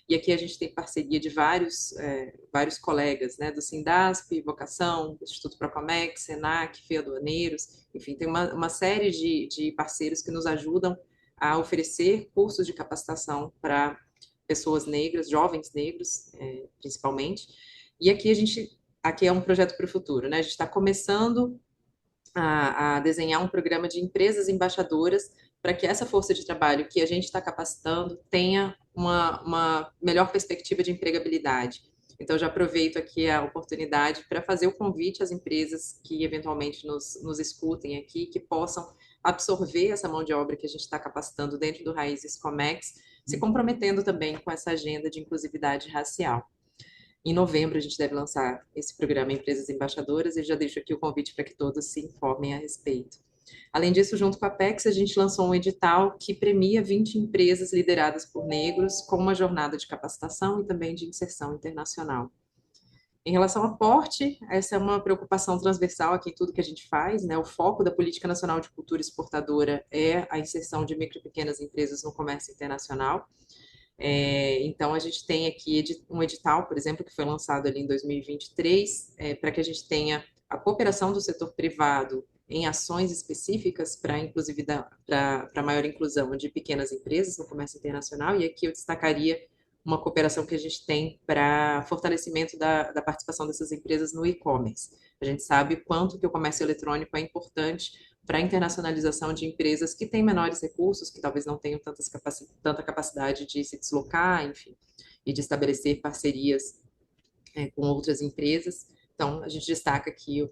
E aqui a gente tem parceria de vários colegas, né, do Sindasp, Vocação, Instituto Procomex, Senac, FEA Aduaneiros, enfim, tem uma série de parceiros que nos ajudam a oferecer cursos de capacitação para pessoas negras, jovens negros, principalmente. E aqui a gente aqui é um projeto para o futuro, né? A gente está começando a desenhar um programa de empresas embaixadoras para que essa força de trabalho que a gente está capacitando tenha uma melhor perspectiva de empregabilidade. Então, já aproveito aqui a oportunidade para fazer o convite às empresas que eventualmente nos escutem aqui, que possam absorver essa mão de obra que a gente está capacitando dentro do Raízes Comex, se comprometendo também com essa agenda de inclusividade racial. Em novembro, a gente deve lançar esse programa Empresas Embaixadoras e já deixo aqui o convite para que todos se informem a respeito. Além disso, junto com a Apex, a gente lançou um edital que premia 20 empresas lideradas por negros com uma jornada de capacitação e também de inserção internacional. Em relação ao porte, essa é uma preocupação transversal aqui em tudo que a gente faz, né? O foco da Política Nacional de Cultura Exportadora é a inserção de micro e pequenas empresas no comércio internacional. Então, a gente tem aqui um edital, por exemplo, que foi lançado ali em 2023, para que a gente tenha a cooperação do setor privado em ações específicas para inclusividade, para maior inclusão de pequenas empresas no comércio internacional, e aqui eu destacaria uma cooperação que a gente tem para fortalecimento da participação dessas empresas no e-commerce. A gente sabe o quanto que o comércio eletrônico é importante para a internacionalização de empresas que têm menores recursos, que talvez não tenham tanta capacidade de se deslocar, enfim, e de estabelecer parcerias com outras empresas. Então, a gente destaca aqui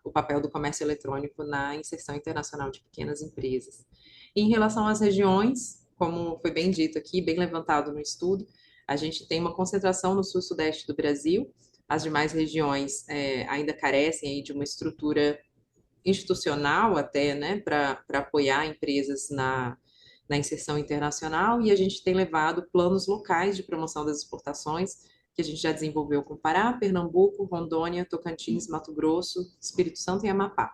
o papel do comércio eletrônico na inserção internacional de pequenas empresas. E em relação às regiões, como foi bem dito aqui, bem levantado no estudo, a gente tem uma concentração no sul e sudeste do Brasil. As demais regiões ainda carecem aí de uma estrutura institucional até, né, para apoiar empresas na inserção internacional, e a gente tem levado planos locais de promoção das exportações, que a gente já desenvolveu com Pará, Pernambuco, Rondônia, Tocantins, Mato Grosso, Espírito Santo e Amapá.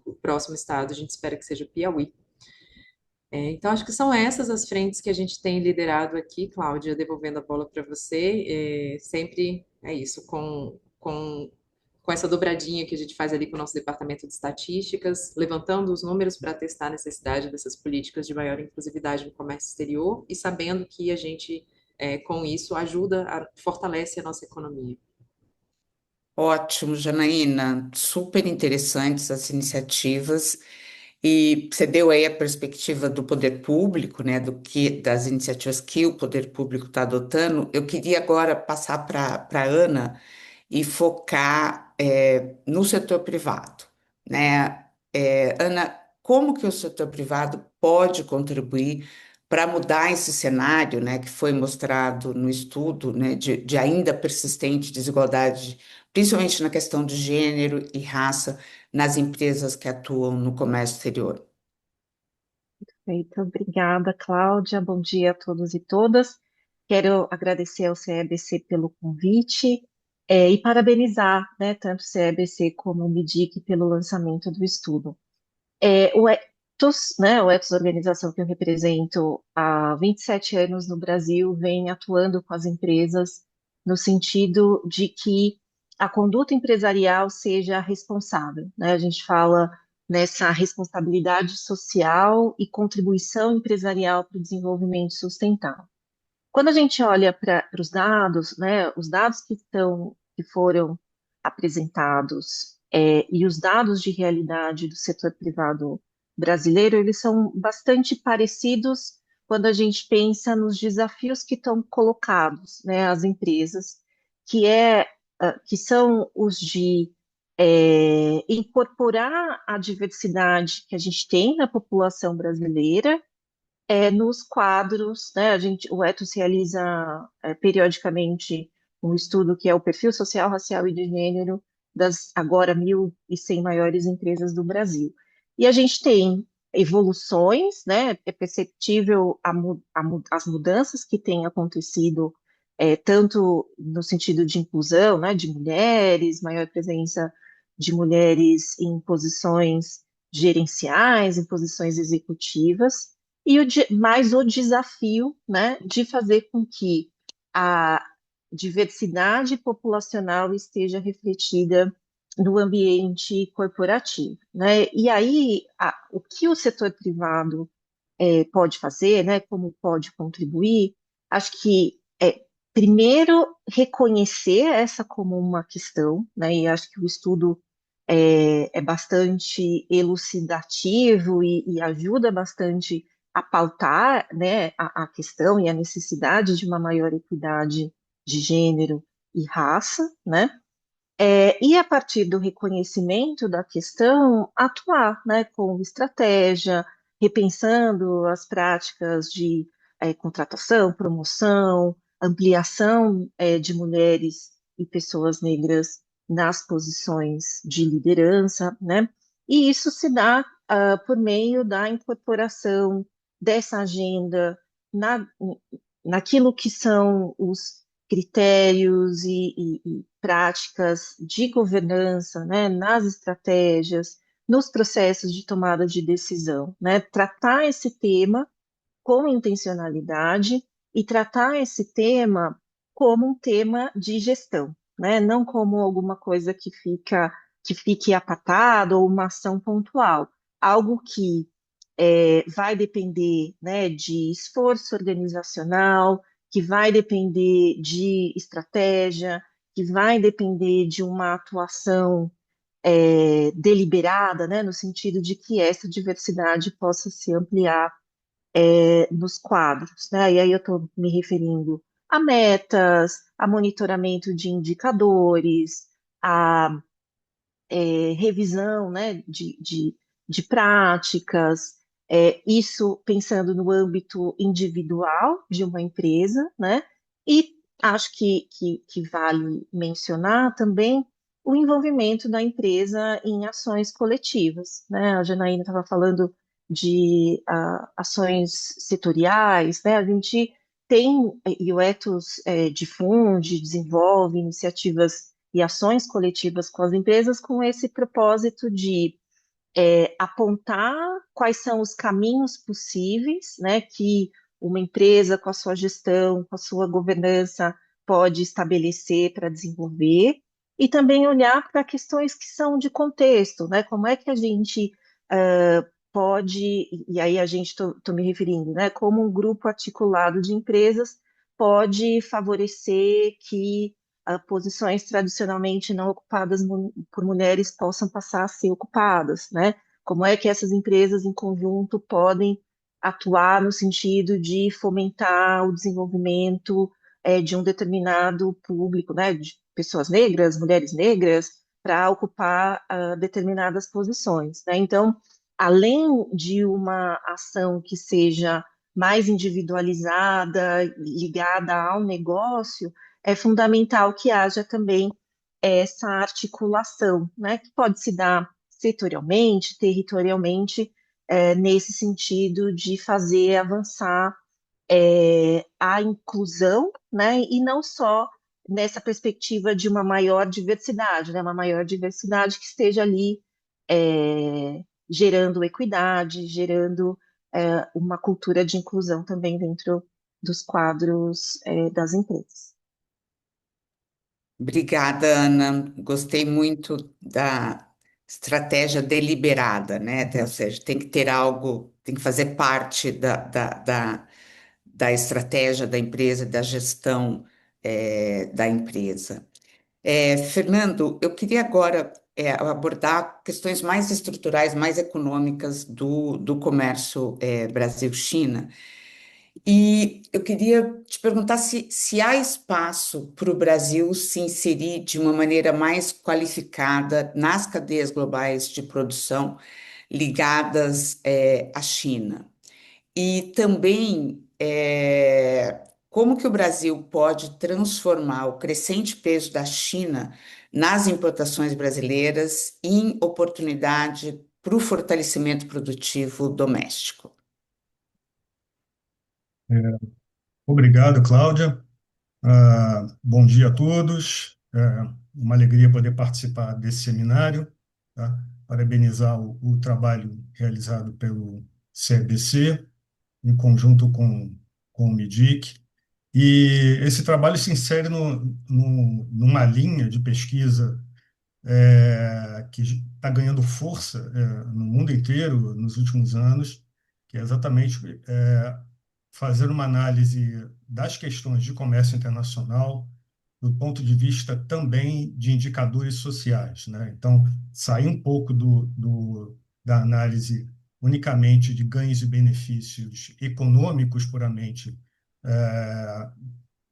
O próximo estado a gente espera que seja o Piauí. Então, acho que são essas as frentes que a gente tem liderado aqui, Cláudia, devolvendo a bola para você. Sempre é isso, com essa dobradinha que a gente faz ali com o nosso departamento de estatísticas, levantando os números para testar a necessidade dessas políticas de maior inclusividade no comércio exterior e sabendo que a gente, com isso, fortalece a nossa economia. Ótimo, Janaína, super interessantes as iniciativas. E você deu aí a perspectiva do poder público, né, das iniciativas que o poder público está adotando. Eu queria agora passar para a Ana e focar no setor privado, né? Ana, como que o setor privado pode contribuir para mudar esse cenário, né, que foi mostrado no estudo, né, de ainda persistente desigualdade, principalmente na questão de gênero e raça, nas empresas que atuam no comércio exterior? Perfeito, obrigada, Cláudia. Bom dia a todos e todas. Quero agradecer ao CEBC pelo convite, e parabenizar, né, tanto o CEBC como o MIDIC pelo lançamento do estudo. O Ethos, né, o Ethos, organização que eu represento há 27 anos no Brasil, vem atuando com as empresas no sentido de que a conduta empresarial seja responsável, né? A gente fala nessa responsabilidade social e contribuição empresarial para o desenvolvimento sustentável. Quando a gente olha para os dados, né, os dados que foram apresentados, e os dados de realidade do setor privado brasileiro, eles são bastante parecidos quando a gente pensa nos desafios que estão colocados, né, às empresas, que são os de incorporar a diversidade que a gente tem na população brasileira nos quadros, né? O Ethos realiza periodicamente um estudo que é o perfil social, racial e de gênero das agora 1.100 maiores empresas do Brasil. E a gente tem evoluções, né? É perceptível as mudanças que têm acontecido, tanto no sentido de inclusão, né? De mulheres, maior presença de mulheres em posições gerenciais, em posições executivas, mais o desafio, né, de fazer com que a diversidade populacional esteja refletida no ambiente corporativo, né? E aí, o que o setor privado pode fazer, né, como pode contribuir, acho que primeiro, reconhecer essa como uma questão, né? E acho que o estudo é bastante elucidativo e ajuda bastante a pautar, né, a questão e a necessidade de uma maior equidade de gênero e raça, né? E a partir do reconhecimento da questão, atuar, né, com estratégia, repensando as práticas de contratação, promoção, ampliação de mulheres e pessoas negras nas posições de liderança, né? E isso se dá por meio da incorporação dessa agenda na, naquilo que são os critérios e práticas de governança, né, nas estratégias, nos processos de tomada de decisão, né, tratar esse tema com intencionalidade e tratar esse tema como um tema de gestão, né, não como alguma coisa que fique apartado ou uma ação pontual, algo que vai depender, né, de esforço organizacional, que vai depender de estratégia, que vai depender de uma atuação deliberada, né, no sentido de que essa diversidade possa se ampliar nos quadros, né? E aí eu estou me referindo a metas, a monitoramento de indicadores, a revisão, né, de práticas, isso pensando no âmbito individual de uma empresa, né, e acho que vale mencionar também o envolvimento da empresa em ações coletivas, né, a Janaína estava falando de ações setoriais, né, a gente tem, e o Ethos difunde, desenvolve iniciativas e ações coletivas com as empresas com esse propósito de apontar quais são os caminhos possíveis, né, que uma empresa com a sua gestão, com a sua governança pode estabelecer para desenvolver, e também olhar para questões que são de contexto, né, como é que a gente pode, e aí a gente estou me referindo, né, como um grupo articulado de empresas pode favorecer que posições tradicionalmente não ocupadas por mulheres possam passar a ser ocupadas, né? Como é que essas empresas em conjunto podem atuar no sentido de fomentar o desenvolvimento de um determinado público, né? De pessoas negras, mulheres negras, para ocupar determinadas posições, né? Então, além de uma ação que seja mais individualizada, ligada ao negócio, é fundamental que haja também essa articulação, né, que pode se dar setorialmente, territorialmente, nesse sentido de fazer avançar a inclusão, né, e não só nessa perspectiva de uma maior diversidade, né, uma maior diversidade que esteja ali gerando equidade, gerando uma cultura de inclusão também dentro dos quadros das empresas. Obrigada, Ana. Gostei muito da estratégia deliberada, né? Ou seja, tem que ter algo, tem que fazer parte da estratégia da empresa, da gestão, da empresa. Fernando, eu queria agora abordar questões mais estruturais, mais econômicas do comércio Brasil-China. E eu queria te perguntar se há espaço para o Brasil se inserir de uma maneira mais qualificada nas cadeias globais de produção ligadas à China. E também como que o Brasil pode transformar o crescente peso da China nas importações brasileiras em oportunidade para o fortalecimento produtivo doméstico. Obrigado, Cláudia. Bom dia a todos. Uma alegria poder participar desse seminário, tá? Parabenizar o trabalho realizado pelo CEBC, em conjunto com o MIDIC. E esse trabalho se insere numa linha de pesquisa que está ganhando força no mundo inteiro nos últimos anos, que é exatamente fazer uma análise das questões de comércio internacional do ponto de vista também de indicadores sociais, né? Então, sair um pouco da análise unicamente de ganhos e benefícios econômicos puramente eh,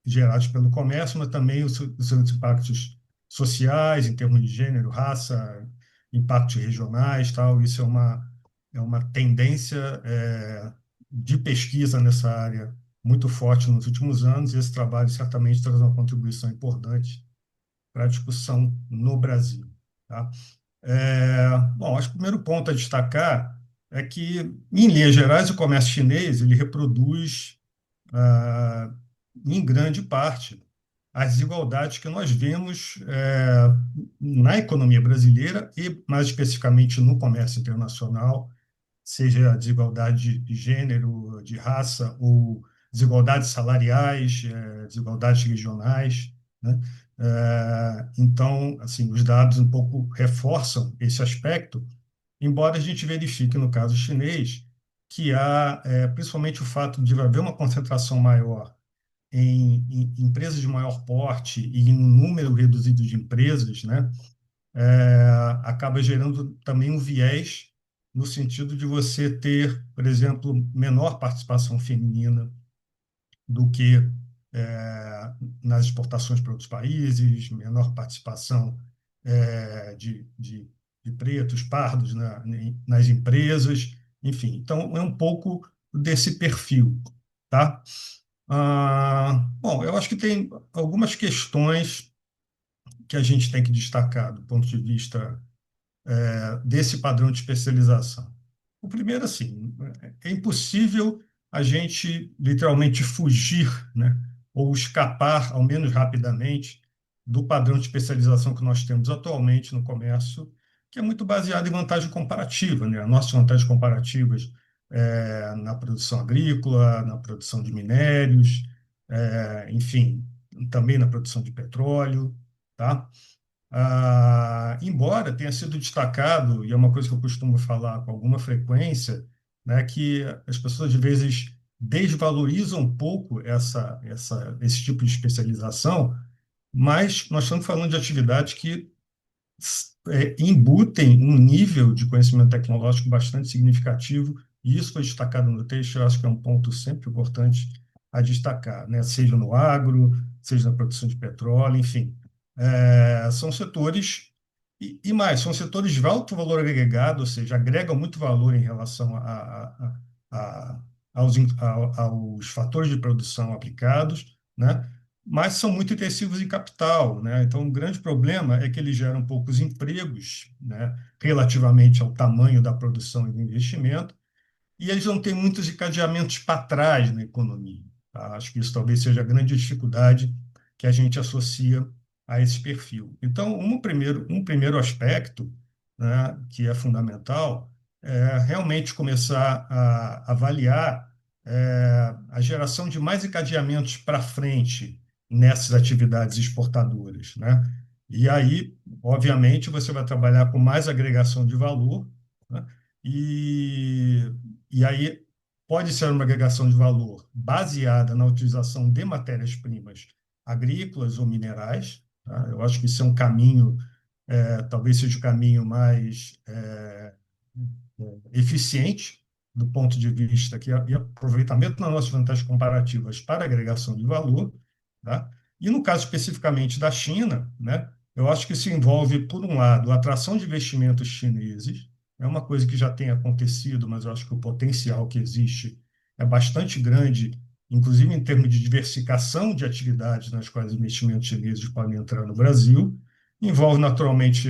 gerados pelo comércio, mas também os seus impactos sociais, em termos de gênero, raça, impactos regionais, tal. Isso é uma tendência de pesquisa nessa área muito forte nos últimos anos, e esse trabalho certamente traz uma contribuição importante para a discussão no Brasil. Tá? Bom, acho que o primeiro ponto a destacar é que, em linhas gerais, o comércio chinês ele reproduz, em grande parte, as desigualdades que nós vemos na economia brasileira e, mais especificamente, no comércio internacional, seja a desigualdade de gênero, de raça, ou desigualdades salariais, desigualdades regionais, né? Então, assim, os dados um pouco reforçam esse aspecto, embora a gente verifique, no caso chinês, que há, principalmente o fato de haver uma concentração maior em empresas de maior porte e em um número reduzido de empresas, né? Acaba gerando também um viés no sentido de você ter, por exemplo, menor participação feminina do que nas exportações para outros países, menor participação de pretos, pardos nas empresas, enfim. Então, é um pouco desse perfil, tá? Bom, eu acho que tem algumas questões que a gente tem que destacar do ponto de vista desse padrão de especialização. O primeiro, assim, é impossível a gente literalmente fugir, né, ou escapar, ao menos rapidamente, do padrão de especialização que nós temos atualmente no comércio, que é muito baseado em vantagem comparativa, né? As nossas vantagens comparativas na produção agrícola, na produção de minérios, enfim, também na produção de petróleo, tá? Embora tenha sido destacado, e é uma coisa que eu costumo falar com alguma frequência, né, que as pessoas, às vezes, desvalorizam um pouco esse tipo de especialização, mas nós estamos falando de atividades que embutem um nível de conhecimento tecnológico bastante significativo, e isso foi destacado no texto. Eu acho que é um ponto sempre importante a destacar, né? Seja no agro, seja na produção de petróleo, enfim. São setores, e mais, são setores de alto valor agregado, ou seja, agregam muito valor em relação aos fatores de produção aplicados, né? Mas são muito intensivos em capital, né? Então, um grande problema é que eles geram poucos empregos, né, relativamente ao tamanho da produção e do investimento, e eles não têm muitos encadeamentos para trás na economia, tá? Acho que isso talvez seja a grande dificuldade que a gente associa a esse perfil. Então, um primeiro aspecto, né, que é fundamental é realmente começar a avaliar a geração de mais encadeamentos para frente nessas atividades exportadoras, né? E aí, obviamente, você vai trabalhar com mais agregação de valor, né? E aí pode ser uma agregação de valor baseada na utilização de matérias-primas agrícolas ou minerais, tá? Eu acho que isso é um caminho, talvez seja o caminho mais eficiente do ponto de vista que e aproveitamento das nossas vantagens comparativas para agregação de valor, tá? E no caso especificamente da China, né, eu acho que isso envolve, por um lado, a atração de investimentos chineses. É uma coisa que já tem acontecido, mas eu acho que o potencial que existe é bastante grande, inclusive em termos de diversificação de atividades nas quais investimentos chineses podem entrar no Brasil. Envolve, naturalmente,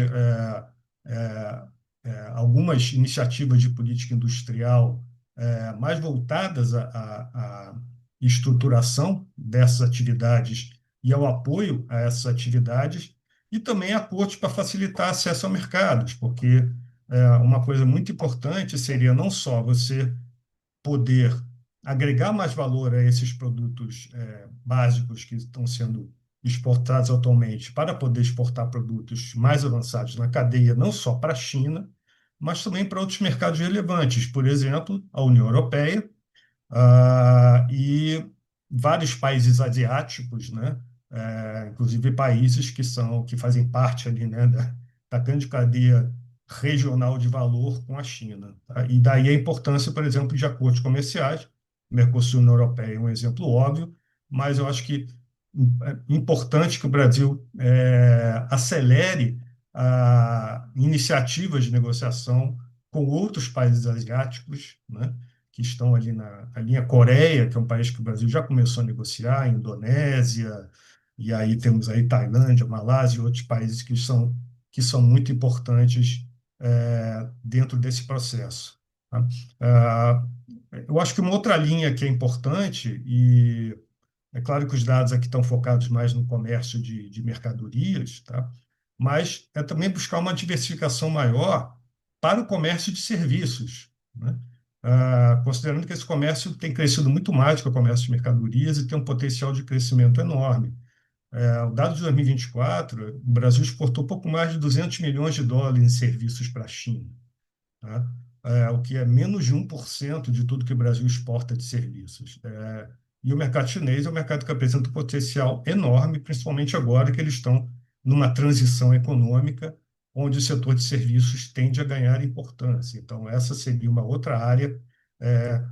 algumas iniciativas de política industrial mais voltadas à estruturação dessas atividades e ao apoio a essas atividades, e também acordos para facilitar acesso a mercados, porque uma coisa muito importante seria não só você poder agregar mais valor a esses produtos básicos que estão sendo exportados atualmente, para poder exportar produtos mais avançados na cadeia, não só para a China, mas também para outros mercados relevantes, por exemplo, a União Europeia, e vários países asiáticos, né? Inclusive países que fazem parte ali, né, da grande cadeia regional de valor com a China, tá? E daí a importância, por exemplo, de acordos comerciais. Mercosul e União Europeia é um exemplo óbvio, mas eu acho que é importante que o Brasil acelere iniciativas de negociação com outros países asiáticos, né, que estão ali na linha Coreia, que é um país que o Brasil já começou a negociar, a Indonésia, e aí temos aí Tailândia, Malásia e outros países que são muito importantes dentro desse processo, tá? Ah, eu acho que uma outra linha que é importante, e é claro que os dados aqui estão focados mais no comércio de mercadorias, tá? Mas é também buscar uma diversificação maior para o comércio de serviços, né? Considerando que esse comércio tem crescido muito mais que o comércio de mercadorias e tem um potencial de crescimento enorme. O dado de 2024, o Brasil exportou pouco mais de 200 milhões de dólares em serviços para a China, tá? O que é menos de 1% de tudo que o Brasil exporta de serviços. E o mercado chinês é um mercado que apresenta um potencial enorme, principalmente agora que eles estão numa transição econômica, onde o setor de serviços tende a ganhar importância. Então, essa seria uma outra área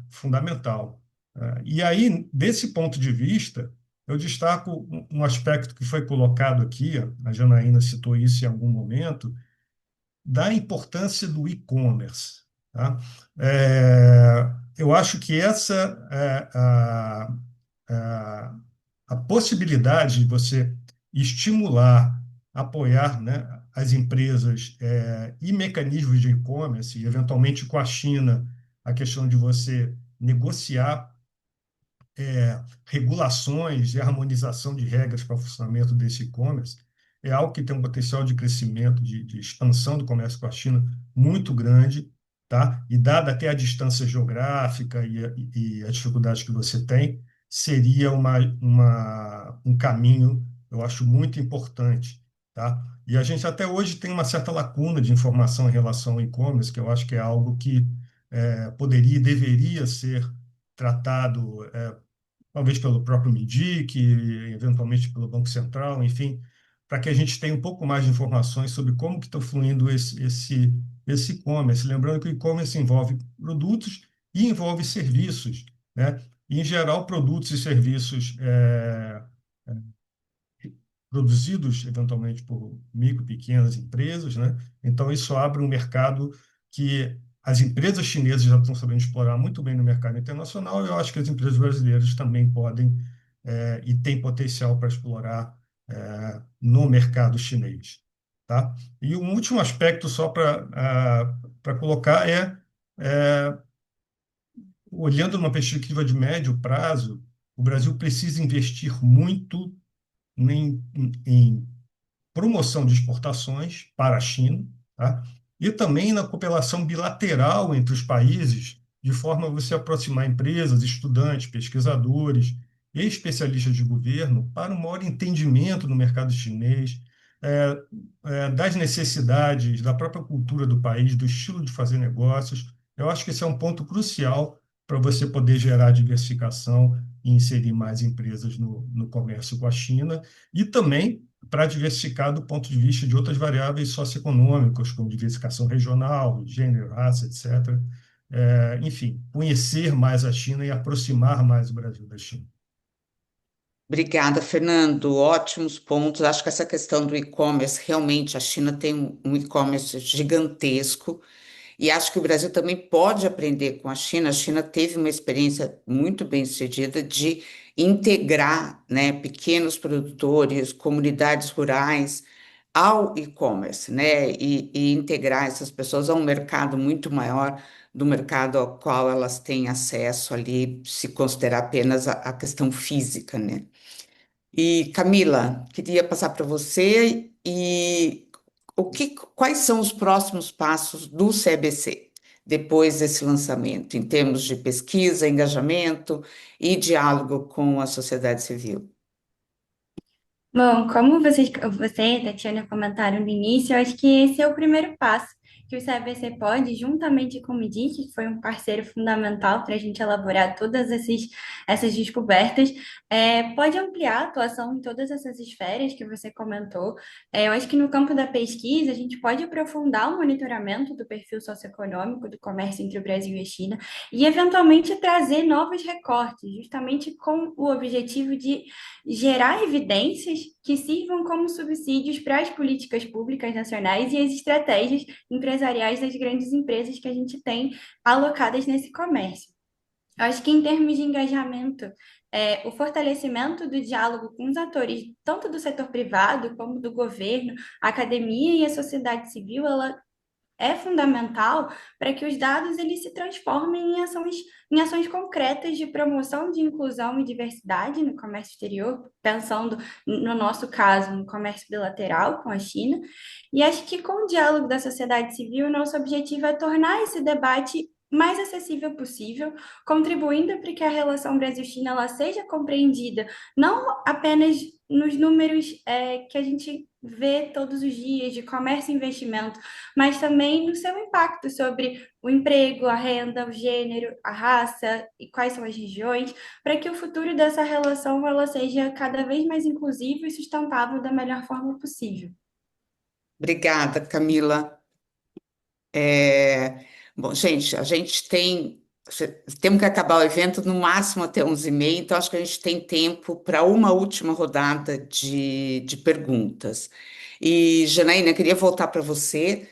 fundamental. E aí, desse ponto de vista, eu destaco um aspecto que foi colocado aqui, a Janaína citou isso em algum momento, da importância do e-commerce, tá? Eu acho que essa a, a possibilidade de você estimular, apoiar, né, as empresas e mecanismos de e-commerce, e eventualmente com a China, a questão de você negociar regulações e harmonização de regras para o funcionamento desse e-commerce, é algo que tem um potencial de crescimento, de expansão do comércio com a China muito grande, tá? E dada até a distância geográfica e as dificuldades que você tem, seria um caminho, eu acho, muito importante, tá? E a gente até hoje tem uma certa lacuna de informação em relação ao e-commerce, que eu acho que é algo que poderia e deveria ser tratado talvez pelo próprio MIDIC, eventualmente pelo Banco Central, enfim, para que a gente tenha um pouco mais de informações sobre como que está fluindo esse e-commerce. Lembrando que o e-commerce envolve produtos e envolve serviços, né? E, em geral, produtos e serviços produzidos eventualmente por micro, pequenas empresas, né? Então, isso abre um mercado que as empresas chinesas já estão sabendo explorar muito bem no mercado internacional, e eu acho que as empresas brasileiras também podem e têm potencial para explorar no mercado chinês, tá? E um último aspecto só para colocar olhando numa perspectiva de médio prazo, o Brasil precisa investir muito em promoção de exportações para a China, tá? E também na cooperação bilateral entre os países, de forma a você aproximar empresas, estudantes, pesquisadores e especialistas de governo para um maior entendimento do mercado chinês, das necessidades, da própria cultura do país, do estilo de fazer negócios. Eu acho que esse é um ponto crucial para você poder gerar diversificação e inserir mais empresas no comércio com a China, e também para diversificar do ponto de vista de outras variáveis socioeconômicas, como diversificação regional, gênero, raça, etc. Enfim, conhecer mais a China e aproximar mais o Brasil da China. Obrigada, Fernando. Ótimos pontos. Acho que essa questão do e-commerce, realmente, a China tem um e-commerce gigantesco. E acho que o Brasil também pode aprender com a China. A China teve uma experiência muito bem-sucedida de integrar, né, pequenos produtores, comunidades rurais ao e-commerce, né, e integrar essas pessoas a um mercado muito maior do mercado ao qual elas têm acesso ali, se considerar apenas a questão física, né? E Camila, queria passar para você e quais são os próximos passos do CBC depois desse lançamento, em termos de pesquisa, engajamento e diálogo com a sociedade civil? Bom, como você e Tatiana comentaram no início, eu acho que esse é o primeiro passo que o CABC pode, juntamente com o MIDIC, que foi um parceiro fundamental para a gente elaborar todas essas descobertas, pode ampliar a atuação em todas essas esferas que você comentou. Eu acho que no campo da pesquisa, a gente pode aprofundar o monitoramento do perfil socioeconômico do comércio entre o Brasil e a China e, eventualmente, trazer novos recortes, justamente com o objetivo de gerar evidências que sirvam como subsídios para as políticas públicas nacionais e as estratégias empresariais das grandes empresas que a gente tem alocadas nesse comércio. Eu acho que, em termos de engajamento, o fortalecimento do diálogo com os atores, tanto do setor privado como do governo, a academia e a sociedade civil, ela é fundamental para que os dados eles se transformem em ações concretas de promoção de inclusão e diversidade no comércio exterior, pensando, no nosso caso, no comércio bilateral com a China. E acho que, com o diálogo da sociedade civil, o nosso objetivo é tornar esse debate mais acessível possível, contribuindo para que a relação Brasil-China ela seja compreendida não apenas nos números que a gente vê todos os dias de comércio e investimento, mas também no seu impacto sobre o emprego, a renda, o gênero, a raça e quais são as regiões, para que o futuro dessa relação ela seja cada vez mais inclusivo e sustentável da melhor forma possível. Obrigada, Camila. É, Bom, gente, a gente temos que acabar o evento no máximo até 11h30, então acho que a gente tem tempo para uma última rodada de perguntas. E, Janaína, eu queria voltar para você.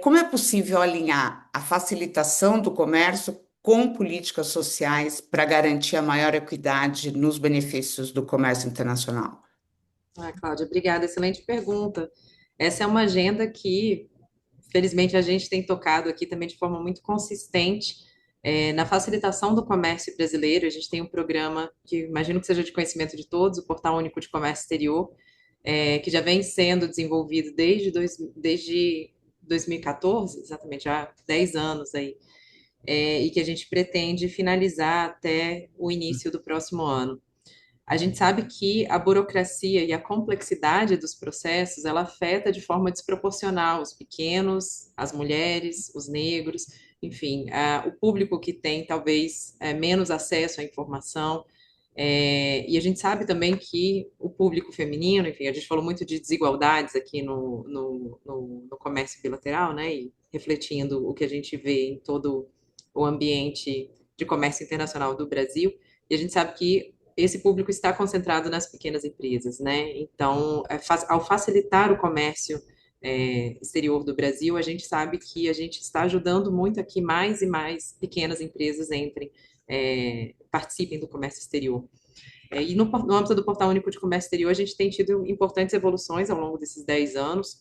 Como é possível alinhar a facilitação do comércio com políticas sociais para garantir a maior equidade nos benefícios do comércio internacional? Cláudia, obrigada. Excelente pergunta. Essa é uma agenda que, felizmente, a gente tem tocado aqui também de forma muito consistente na facilitação do comércio brasileiro. A gente tem um programa que imagino que seja de conhecimento de todos, o Portal Único de Comércio Exterior, que já vem sendo desenvolvido desde 2014, exatamente, há 10 anos aí, e que a gente pretende finalizar até o início do próximo ano. A gente sabe que a burocracia e a complexidade dos processos, ela afeta de forma desproporcional os pequenos, as mulheres, os negros, enfim, o público que tem talvez menos acesso à informação. E a gente sabe também que o público feminino, enfim, a gente falou muito de desigualdades aqui no comércio bilateral, né, e refletindo o que a gente vê em todo o ambiente de comércio internacional do Brasil, e a gente sabe que esse público está concentrado nas pequenas empresas, né? Então, ao facilitar o comércio exterior do Brasil, a gente sabe que a gente está ajudando muito a que mais e mais pequenas empresas participem do comércio exterior. E no âmbito do Portal Único de Comércio Exterior, a gente tem tido importantes evoluções ao longo desses 10 anos.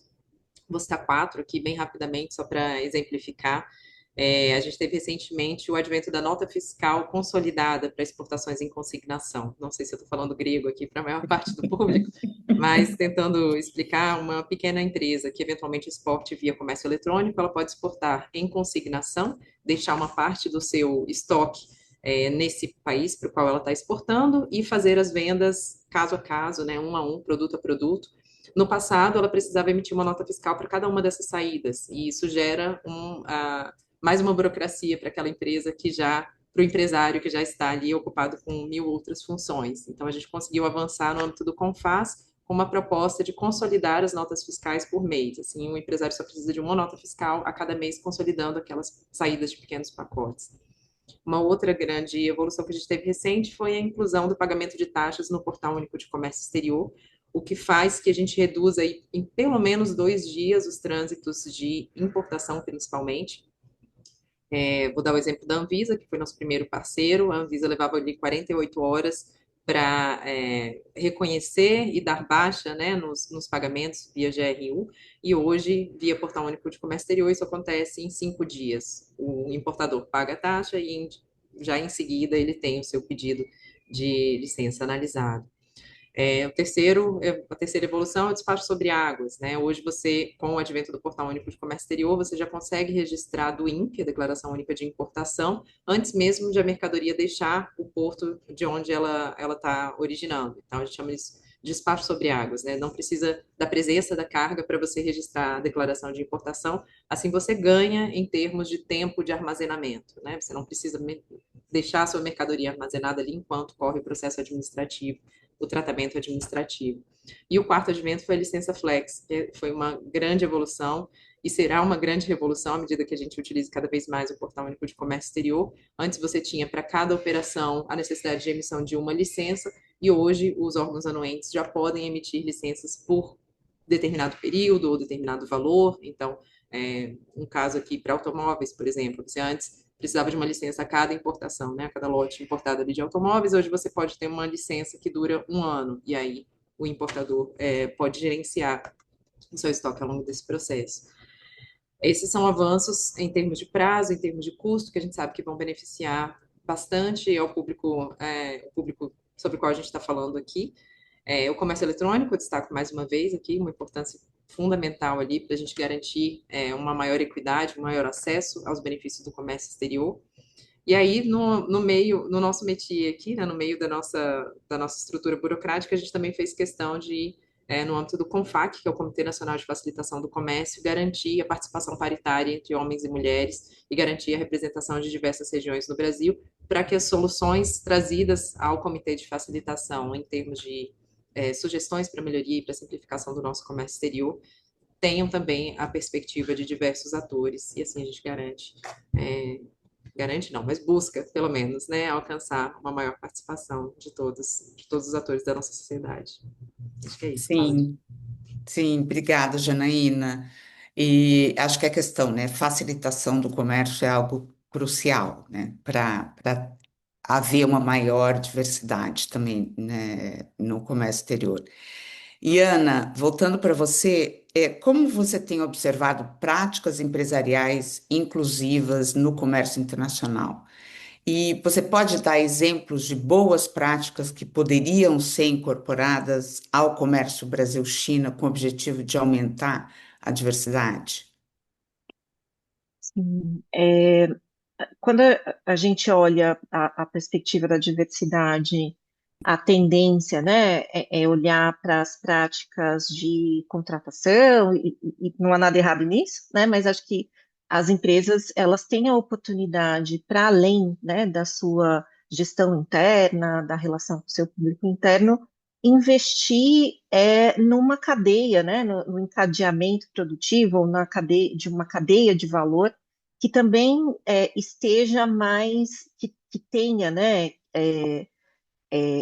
Vou citar 4 aqui bem rapidamente, só para exemplificar. A gente teve recentemente o advento da nota fiscal consolidada para exportações em consignação. Não sei se eu estou falando grego aqui para a maior parte do público, mas tentando explicar, uma pequena empresa que eventualmente exporte via comércio eletrônico, ela pode exportar em consignação, deixar uma parte do seu estoque nesse país para o qual ela está exportando e fazer as vendas caso a caso, né, um a um, produto a produto. No passado, ela precisava emitir uma nota fiscal para cada uma dessas saídas, e isso gera mais uma burocracia para aquela empresa para o empresário que já está ali ocupado com 1000 outras funções. Então, a gente conseguiu avançar no âmbito do CONFAS com uma proposta de consolidar as notas fiscais por mês. Assim, o empresário só precisa de uma nota fiscal a cada mês, consolidando aquelas saídas de pequenos pacotes. Uma outra grande evolução que a gente teve recente foi a inclusão do pagamento de taxas no Portal Único de Comércio Exterior, o que faz que a gente reduza aí, em pelo menos 2 dias os trânsitos de importação, principalmente. Vou dar o exemplo da Anvisa, que foi nosso primeiro parceiro. A Anvisa levava ali 48 horas para reconhecer e dar baixa, né, nos pagamentos via GRU, e hoje, via Portal Único de Comércio Exterior, isso acontece em 5 dias. O importador paga a taxa e já em seguida ele tem o seu pedido de licença analisado. A terceira evolução é o despacho sobre águas, né? Hoje você, com o advento do Portal Único de Comércio Exterior, você já consegue registrar do INPE, a Declaração Única de Importação, antes mesmo de a mercadoria deixar o porto de onde ela está originando. Então, a gente chama isso despacho sobre águas, né? Não precisa da presença da carga para você registrar a declaração de importação. Assim você ganha em termos de tempo de armazenamento, né? Você não precisa deixar a sua mercadoria armazenada ali enquanto corre o processo administrativo, o tratamento administrativo. E o quarto advento foi a licença flex, que foi uma grande evolução e será uma grande revolução à medida que a gente utilize cada vez mais o Portal Único de Comércio Exterior. Antes você tinha para cada operação a necessidade de emissão de uma licença e hoje os órgãos anuentes já podem emitir licenças por determinado período ou determinado valor. Então, um caso aqui para automóveis, por exemplo, você antes precisava de uma licença a cada importação, né? A cada lote importado ali de automóveis, hoje você pode ter uma licença que dura 1 ano, e aí o importador pode gerenciar o seu estoque ao longo desse processo. Esses são avanços em termos de prazo, em termos de custo, que a gente sabe que vão beneficiar bastante o público sobre o qual a gente está falando aqui. O comércio eletrônico, eu destaco mais uma vez aqui, uma importância fundamental ali para a gente garantir uma maior equidade, um maior acesso aos benefícios do comércio exterior. E aí, no nosso métier aqui, né, no meio da nossa estrutura burocrática, a gente também fez questão de, no âmbito do CONFAC, que é o Comitê Nacional de Facilitação do Comércio, garantir a participação paritária entre homens e mulheres e garantir a representação de diversas regiões no Brasil, para que as soluções trazidas ao Comitê de Facilitação, em termos de sugestões para melhoria e para simplificação do nosso comércio exterior, tenham também a perspectiva de diversos atores, e assim a gente garante não, mas busca, pelo menos, né, alcançar uma maior participação de todos os atores da nossa sociedade. Acho que é isso, Cláudia. Sim, sim, obrigada, Janaína. E acho que a questão, né, facilitação do comércio é algo crucial, né, para haver uma maior diversidade também, né, no comércio exterior. E Ana, voltando para você, como você tem observado práticas empresariais inclusivas no comércio internacional? E você pode dar exemplos de boas práticas que poderiam ser incorporadas ao comércio Brasil-China com o objetivo de aumentar a diversidade? Sim, quando a gente olha a perspectiva da diversidade, a tendência, né, é olhar para as práticas de contratação, e não há nada errado nisso, né, mas acho que as empresas, elas têm a oportunidade, para além, né, da sua gestão interna, da relação com o seu público interno, investir numa cadeia, né, no encadeamento produtivo, ou na cadeia, de uma cadeia de valor, que também esteja mais, que tenha, né,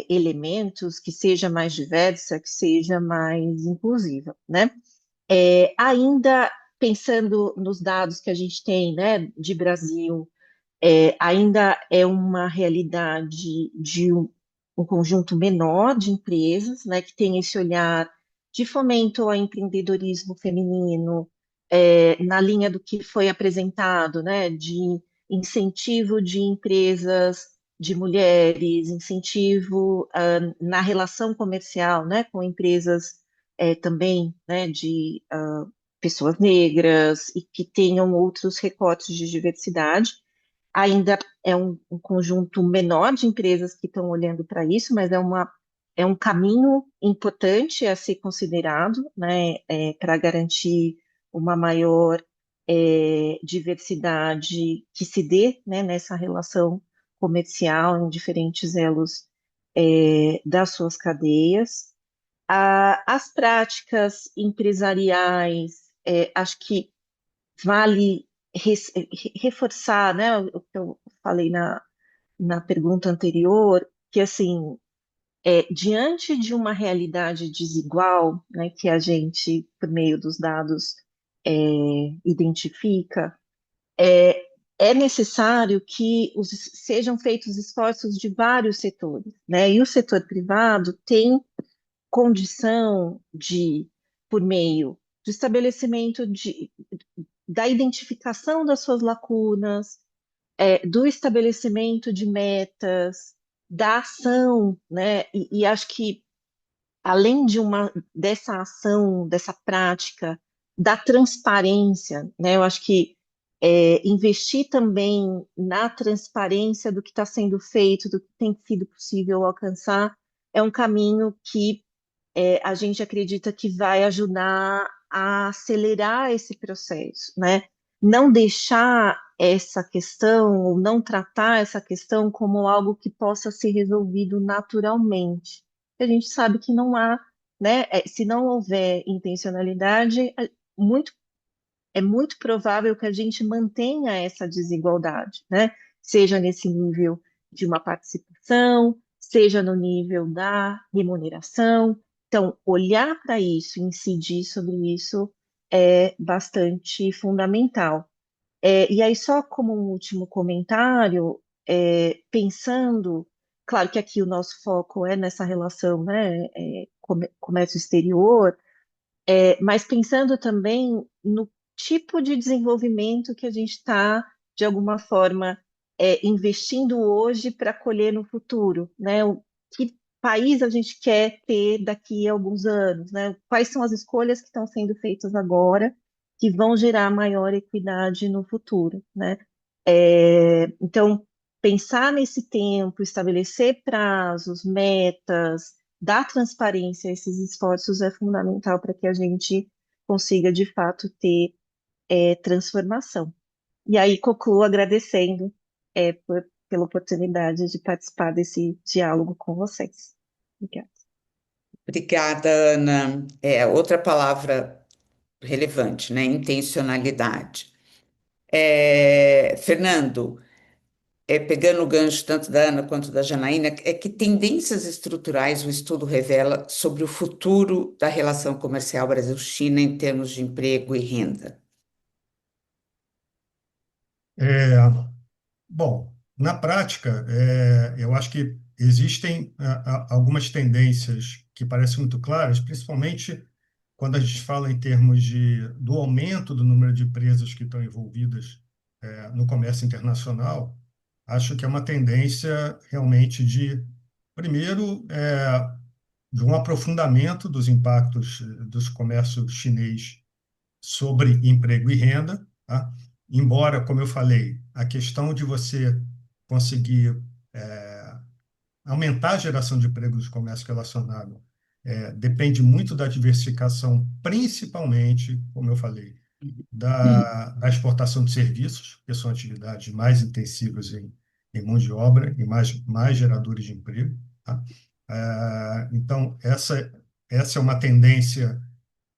elementos, que seja mais diversa, que seja mais inclusiva, né? Ainda pensando nos dados que a gente tem, né, de Brasil, ainda é uma realidade de um conjunto menor de empresas, né, que tem esse olhar de fomento ao empreendedorismo feminino, na linha do que foi apresentado, né, de incentivo de empresas de mulheres, incentivo na relação comercial, né, com empresas também, né, de pessoas negras e que tenham outros recortes de diversidade. Ainda é um conjunto menor de empresas que estão olhando para isso, mas é um caminho importante a ser considerado, né, para garantir uma maior diversidade que se dê, né, nessa relação comercial em diferentes elos das suas cadeias. As práticas empresariais, acho que vale reforçar, né, o que eu falei na pergunta anterior, que assim, diante de uma realidade desigual, né, que a gente, por meio dos dados, identifica, é necessário que sejam feitos esforços de vários setores, né, e o setor privado tem condição de, por meio do estabelecimento da identificação das suas lacunas, do estabelecimento de metas, da ação, né? E acho que além dessa ação, dessa prática, da transparência, né? Eu acho que investir também na transparência do que está sendo feito, do que tem sido possível alcançar, é um caminho que a gente acredita que vai ajudar a acelerar esse processo, né? Não deixar essa questão, ou não tratar essa questão como algo que possa ser resolvido naturalmente. A gente sabe que não há, né? Se não houver intencionalidade, muito é muito provável que a gente mantenha essa desigualdade, né? Seja nesse nível de uma participação, seja no nível da remuneração. Então, olhar para isso, incidir sobre isso é bastante fundamental. E aí, só como um último comentário, pensando, claro que aqui o nosso foco é nessa relação, né, comércio exterior, mas pensando também no tipo de desenvolvimento que a gente está, de alguma forma, investindo hoje para colher no futuro, né? Que país a gente quer ter daqui a alguns anos, né? Quais são as escolhas que estão sendo feitas agora que vão gerar maior equidade no futuro, né? Então, pensar nesse tempo, estabelecer prazos, metas, dar transparência a esses esforços é fundamental para que a gente consiga, de fato, ter transformação. E aí concluo agradecendo pela oportunidade de participar desse diálogo com vocês. Obrigada. Obrigada, Ana. Outra palavra relevante, né? Intencionalidade. Fernando, pegando o gancho tanto da Ana quanto da Janaína, que tendências estruturais o estudo revela sobre o futuro da relação comercial Brasil-China em termos de emprego e renda? É, bom, na prática, eu acho que existem algumas tendências que parecem muito claras, principalmente quando a gente fala em termos do aumento do número de empresas que estão envolvidas no comércio internacional. Acho que é uma tendência realmente primeiro, de um aprofundamento dos impactos dos comércios chinês sobre emprego e renda, tá? Embora, como eu falei, a questão de você conseguir aumentar a geração de empregos no comércio relacionado depende muito da diversificação, principalmente, como eu falei, da exportação de serviços, que são atividades mais intensivas em mão de obra e mais geradores de emprego, tá? Então, essa é uma tendência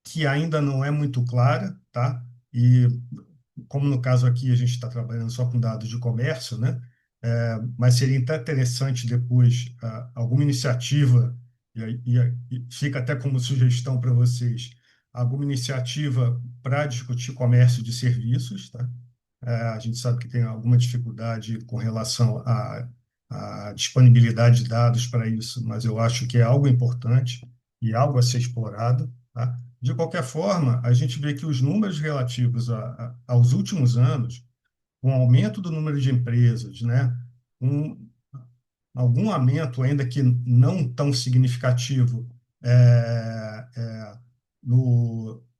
que ainda não é muito clara, tá? E como no caso aqui a gente está trabalhando só com dados de comércio, né? Mas seria interessante depois alguma iniciativa, e fica até como sugestão para vocês, alguma iniciativa para discutir comércio de serviços, tá? A gente sabe que tem alguma dificuldade com relação à disponibilidade de dados para isso, mas eu acho que é algo importante e algo a ser explorado, tá? De qualquer forma, a gente vê que os números relativos aos últimos anos, com o aumento do número de empresas, né, um, algum aumento, ainda que não tão significativo,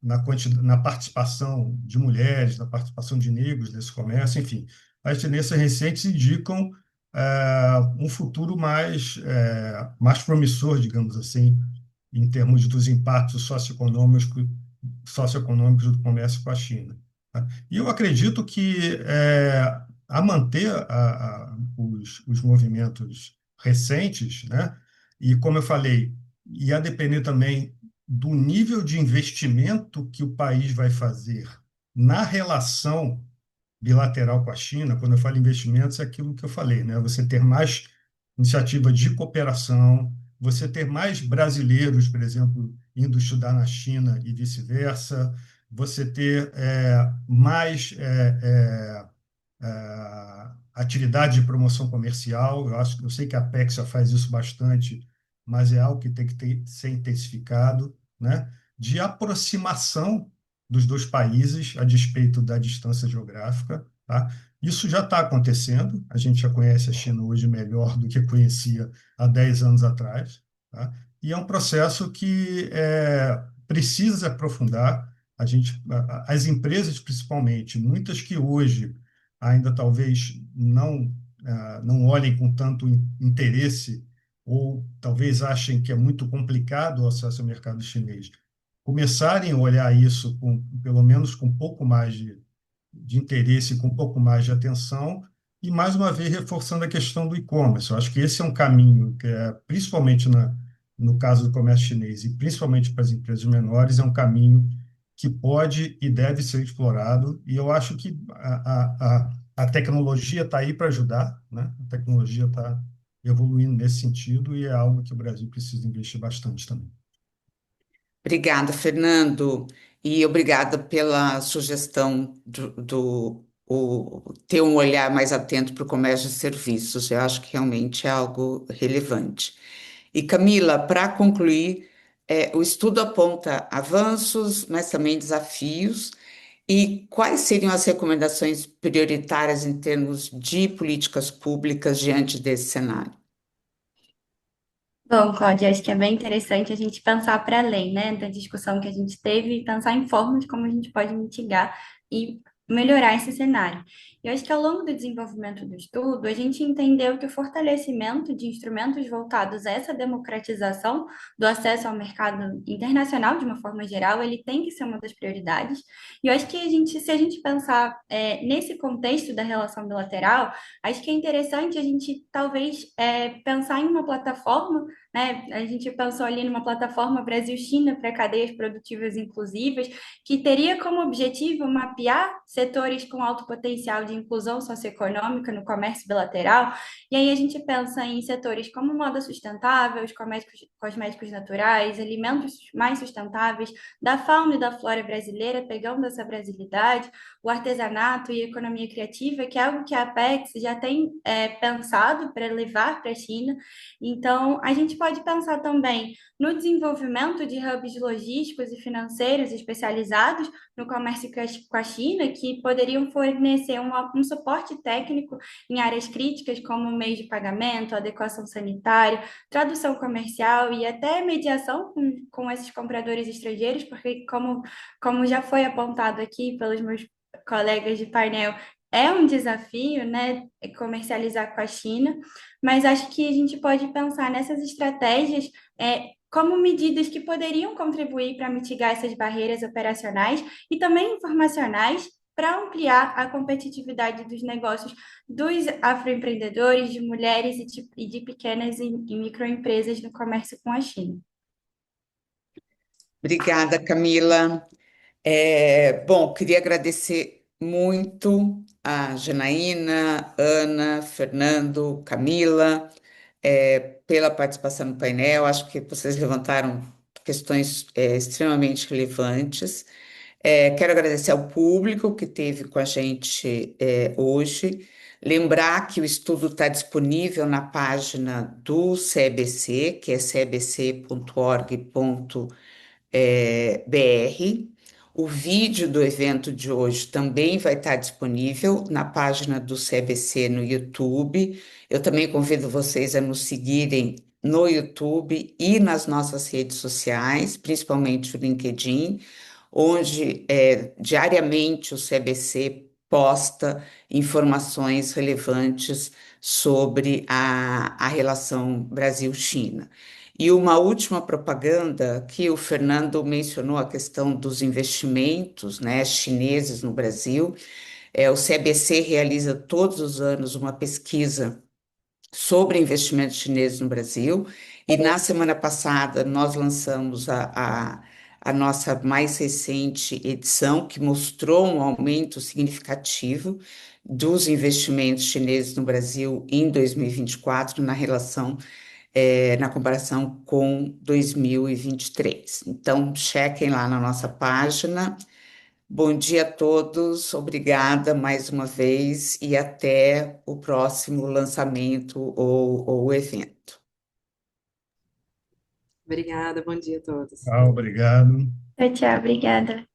na participação de mulheres, na participação de negros nesse comércio, enfim, as tendências recentes indicam um futuro mais promissor, digamos assim, em termos dos impactos socioeconômicos do comércio com a China, tá? E eu acredito que a manter os movimentos recentes, né? E como eu falei, e a depender também do nível de investimento que o país vai fazer na relação bilateral com a China. Quando eu falo investimentos, é aquilo que eu falei, né? Você ter mais iniciativa de cooperação, você ter mais brasileiros, por exemplo, indo estudar na China e vice-versa, você ter mais atividade de promoção comercial. Eu sei que a Apex já faz isso bastante, mas é algo que tem que ser intensificado, né? De aproximação dos dois países a despeito da distância geográfica, tá? Isso já está acontecendo. A gente já conhece a China hoje melhor do que conhecia há 10 anos atrás, tá? E é um processo que precisa se aprofundar. As empresas, principalmente, muitas que hoje ainda talvez não olhem com tanto interesse ou talvez achem que é muito complicado o acesso ao mercado chinês, começarem a olhar isso pelo menos com um pouco mais de interesse, com um pouco mais de atenção, e mais uma vez reforçando a questão do e-commerce. Eu acho que esse é um caminho que principalmente no caso do comércio chinês e principalmente para as empresas menores, é um caminho que pode e deve ser explorado, e eu acho que a tecnologia está aí para ajudar, né? A tecnologia está evoluindo nesse sentido e é algo que o Brasil precisa investir bastante também. Obrigada, Fernando, e obrigada pela sugestão ter um olhar mais atento para o comércio de serviços. Eu acho que realmente é algo relevante. E Camila, para concluir, o estudo aponta avanços, mas também desafios. E quais seriam as recomendações prioritárias em termos de políticas públicas diante desse cenário? Bom, Cláudia, acho que é bem interessante a gente pensar para além, né, da discussão que a gente teve e pensar em formas de como a gente pode mitigar e melhorar esse cenário. Eu acho que ao longo do desenvolvimento do estudo, a gente entendeu que o fortalecimento de instrumentos voltados a essa democratização do acesso ao mercado internacional, de uma forma geral, ele tem que ser uma das prioridades. E eu acho que se a gente pensar nesse contexto da relação bilateral, acho que é interessante a gente talvez pensar em uma plataforma, né? A gente pensou ali numa plataforma Brasil-China para cadeias produtivas inclusivas, que teria como objetivo mapear setores com alto potencial de inclusão socioeconômica no comércio bilateral. E aí a gente pensa em setores como moda sustentável, os cosméticos naturais, alimentos mais sustentáveis, da fauna e da flora brasileira, pegando essa brasilidade, o artesanato e a economia criativa, que é algo que a Apex já tem pensado para levar para a China. Então, a gente pode pensar também no desenvolvimento de hubs logísticos e financeiros especializados no comércio com a China, que poderiam fornecer um suporte técnico em áreas críticas, como meios de pagamento, adequação sanitária, tradução comercial e até mediação com esses compradores estrangeiros, porque, como já foi apontado aqui pelos meus colegas de painel, é um desafio, né, comercializar com a China, mas acho que a gente pode pensar nessas estratégias como medidas que poderiam contribuir para mitigar essas barreiras operacionais e também informacionais para ampliar a competitividade dos negócios dos afroempreendedores, de mulheres e de pequenas e microempresas no comércio com a China. Obrigada, Camila. Bom, queria agradecer muito a Janaína, Ana, Fernando, Camila, pela participação no painel. Acho que vocês levantaram questões extremamente relevantes. Quero agradecer ao público que esteve com a gente hoje. Lembrar que o estudo está disponível na página do CEBC, que é cebc.org.br. O vídeo do evento de hoje também vai estar disponível na página do CBC no YouTube. Eu também convido vocês a nos seguirem no YouTube e nas nossas redes sociais, principalmente o LinkedIn, onde diariamente o CBC posta informações relevantes sobre a relação Brasil-China. E uma última propaganda que o Fernando mencionou, a questão dos investimentos, né, chineses no Brasil. O CBC realiza todos os anos uma pesquisa sobre investimentos chineses no Brasil, e na semana passada nós lançamos a nossa mais recente edição, que mostrou um aumento significativo dos investimentos chineses no Brasil em 2024, na comparação com 2023. Então, chequem lá na nossa página. Bom dia a todos, obrigada mais uma vez e até o próximo lançamento ou evento. Obrigada, bom dia a todos. Obrigado. Tchau, tchau, obrigada.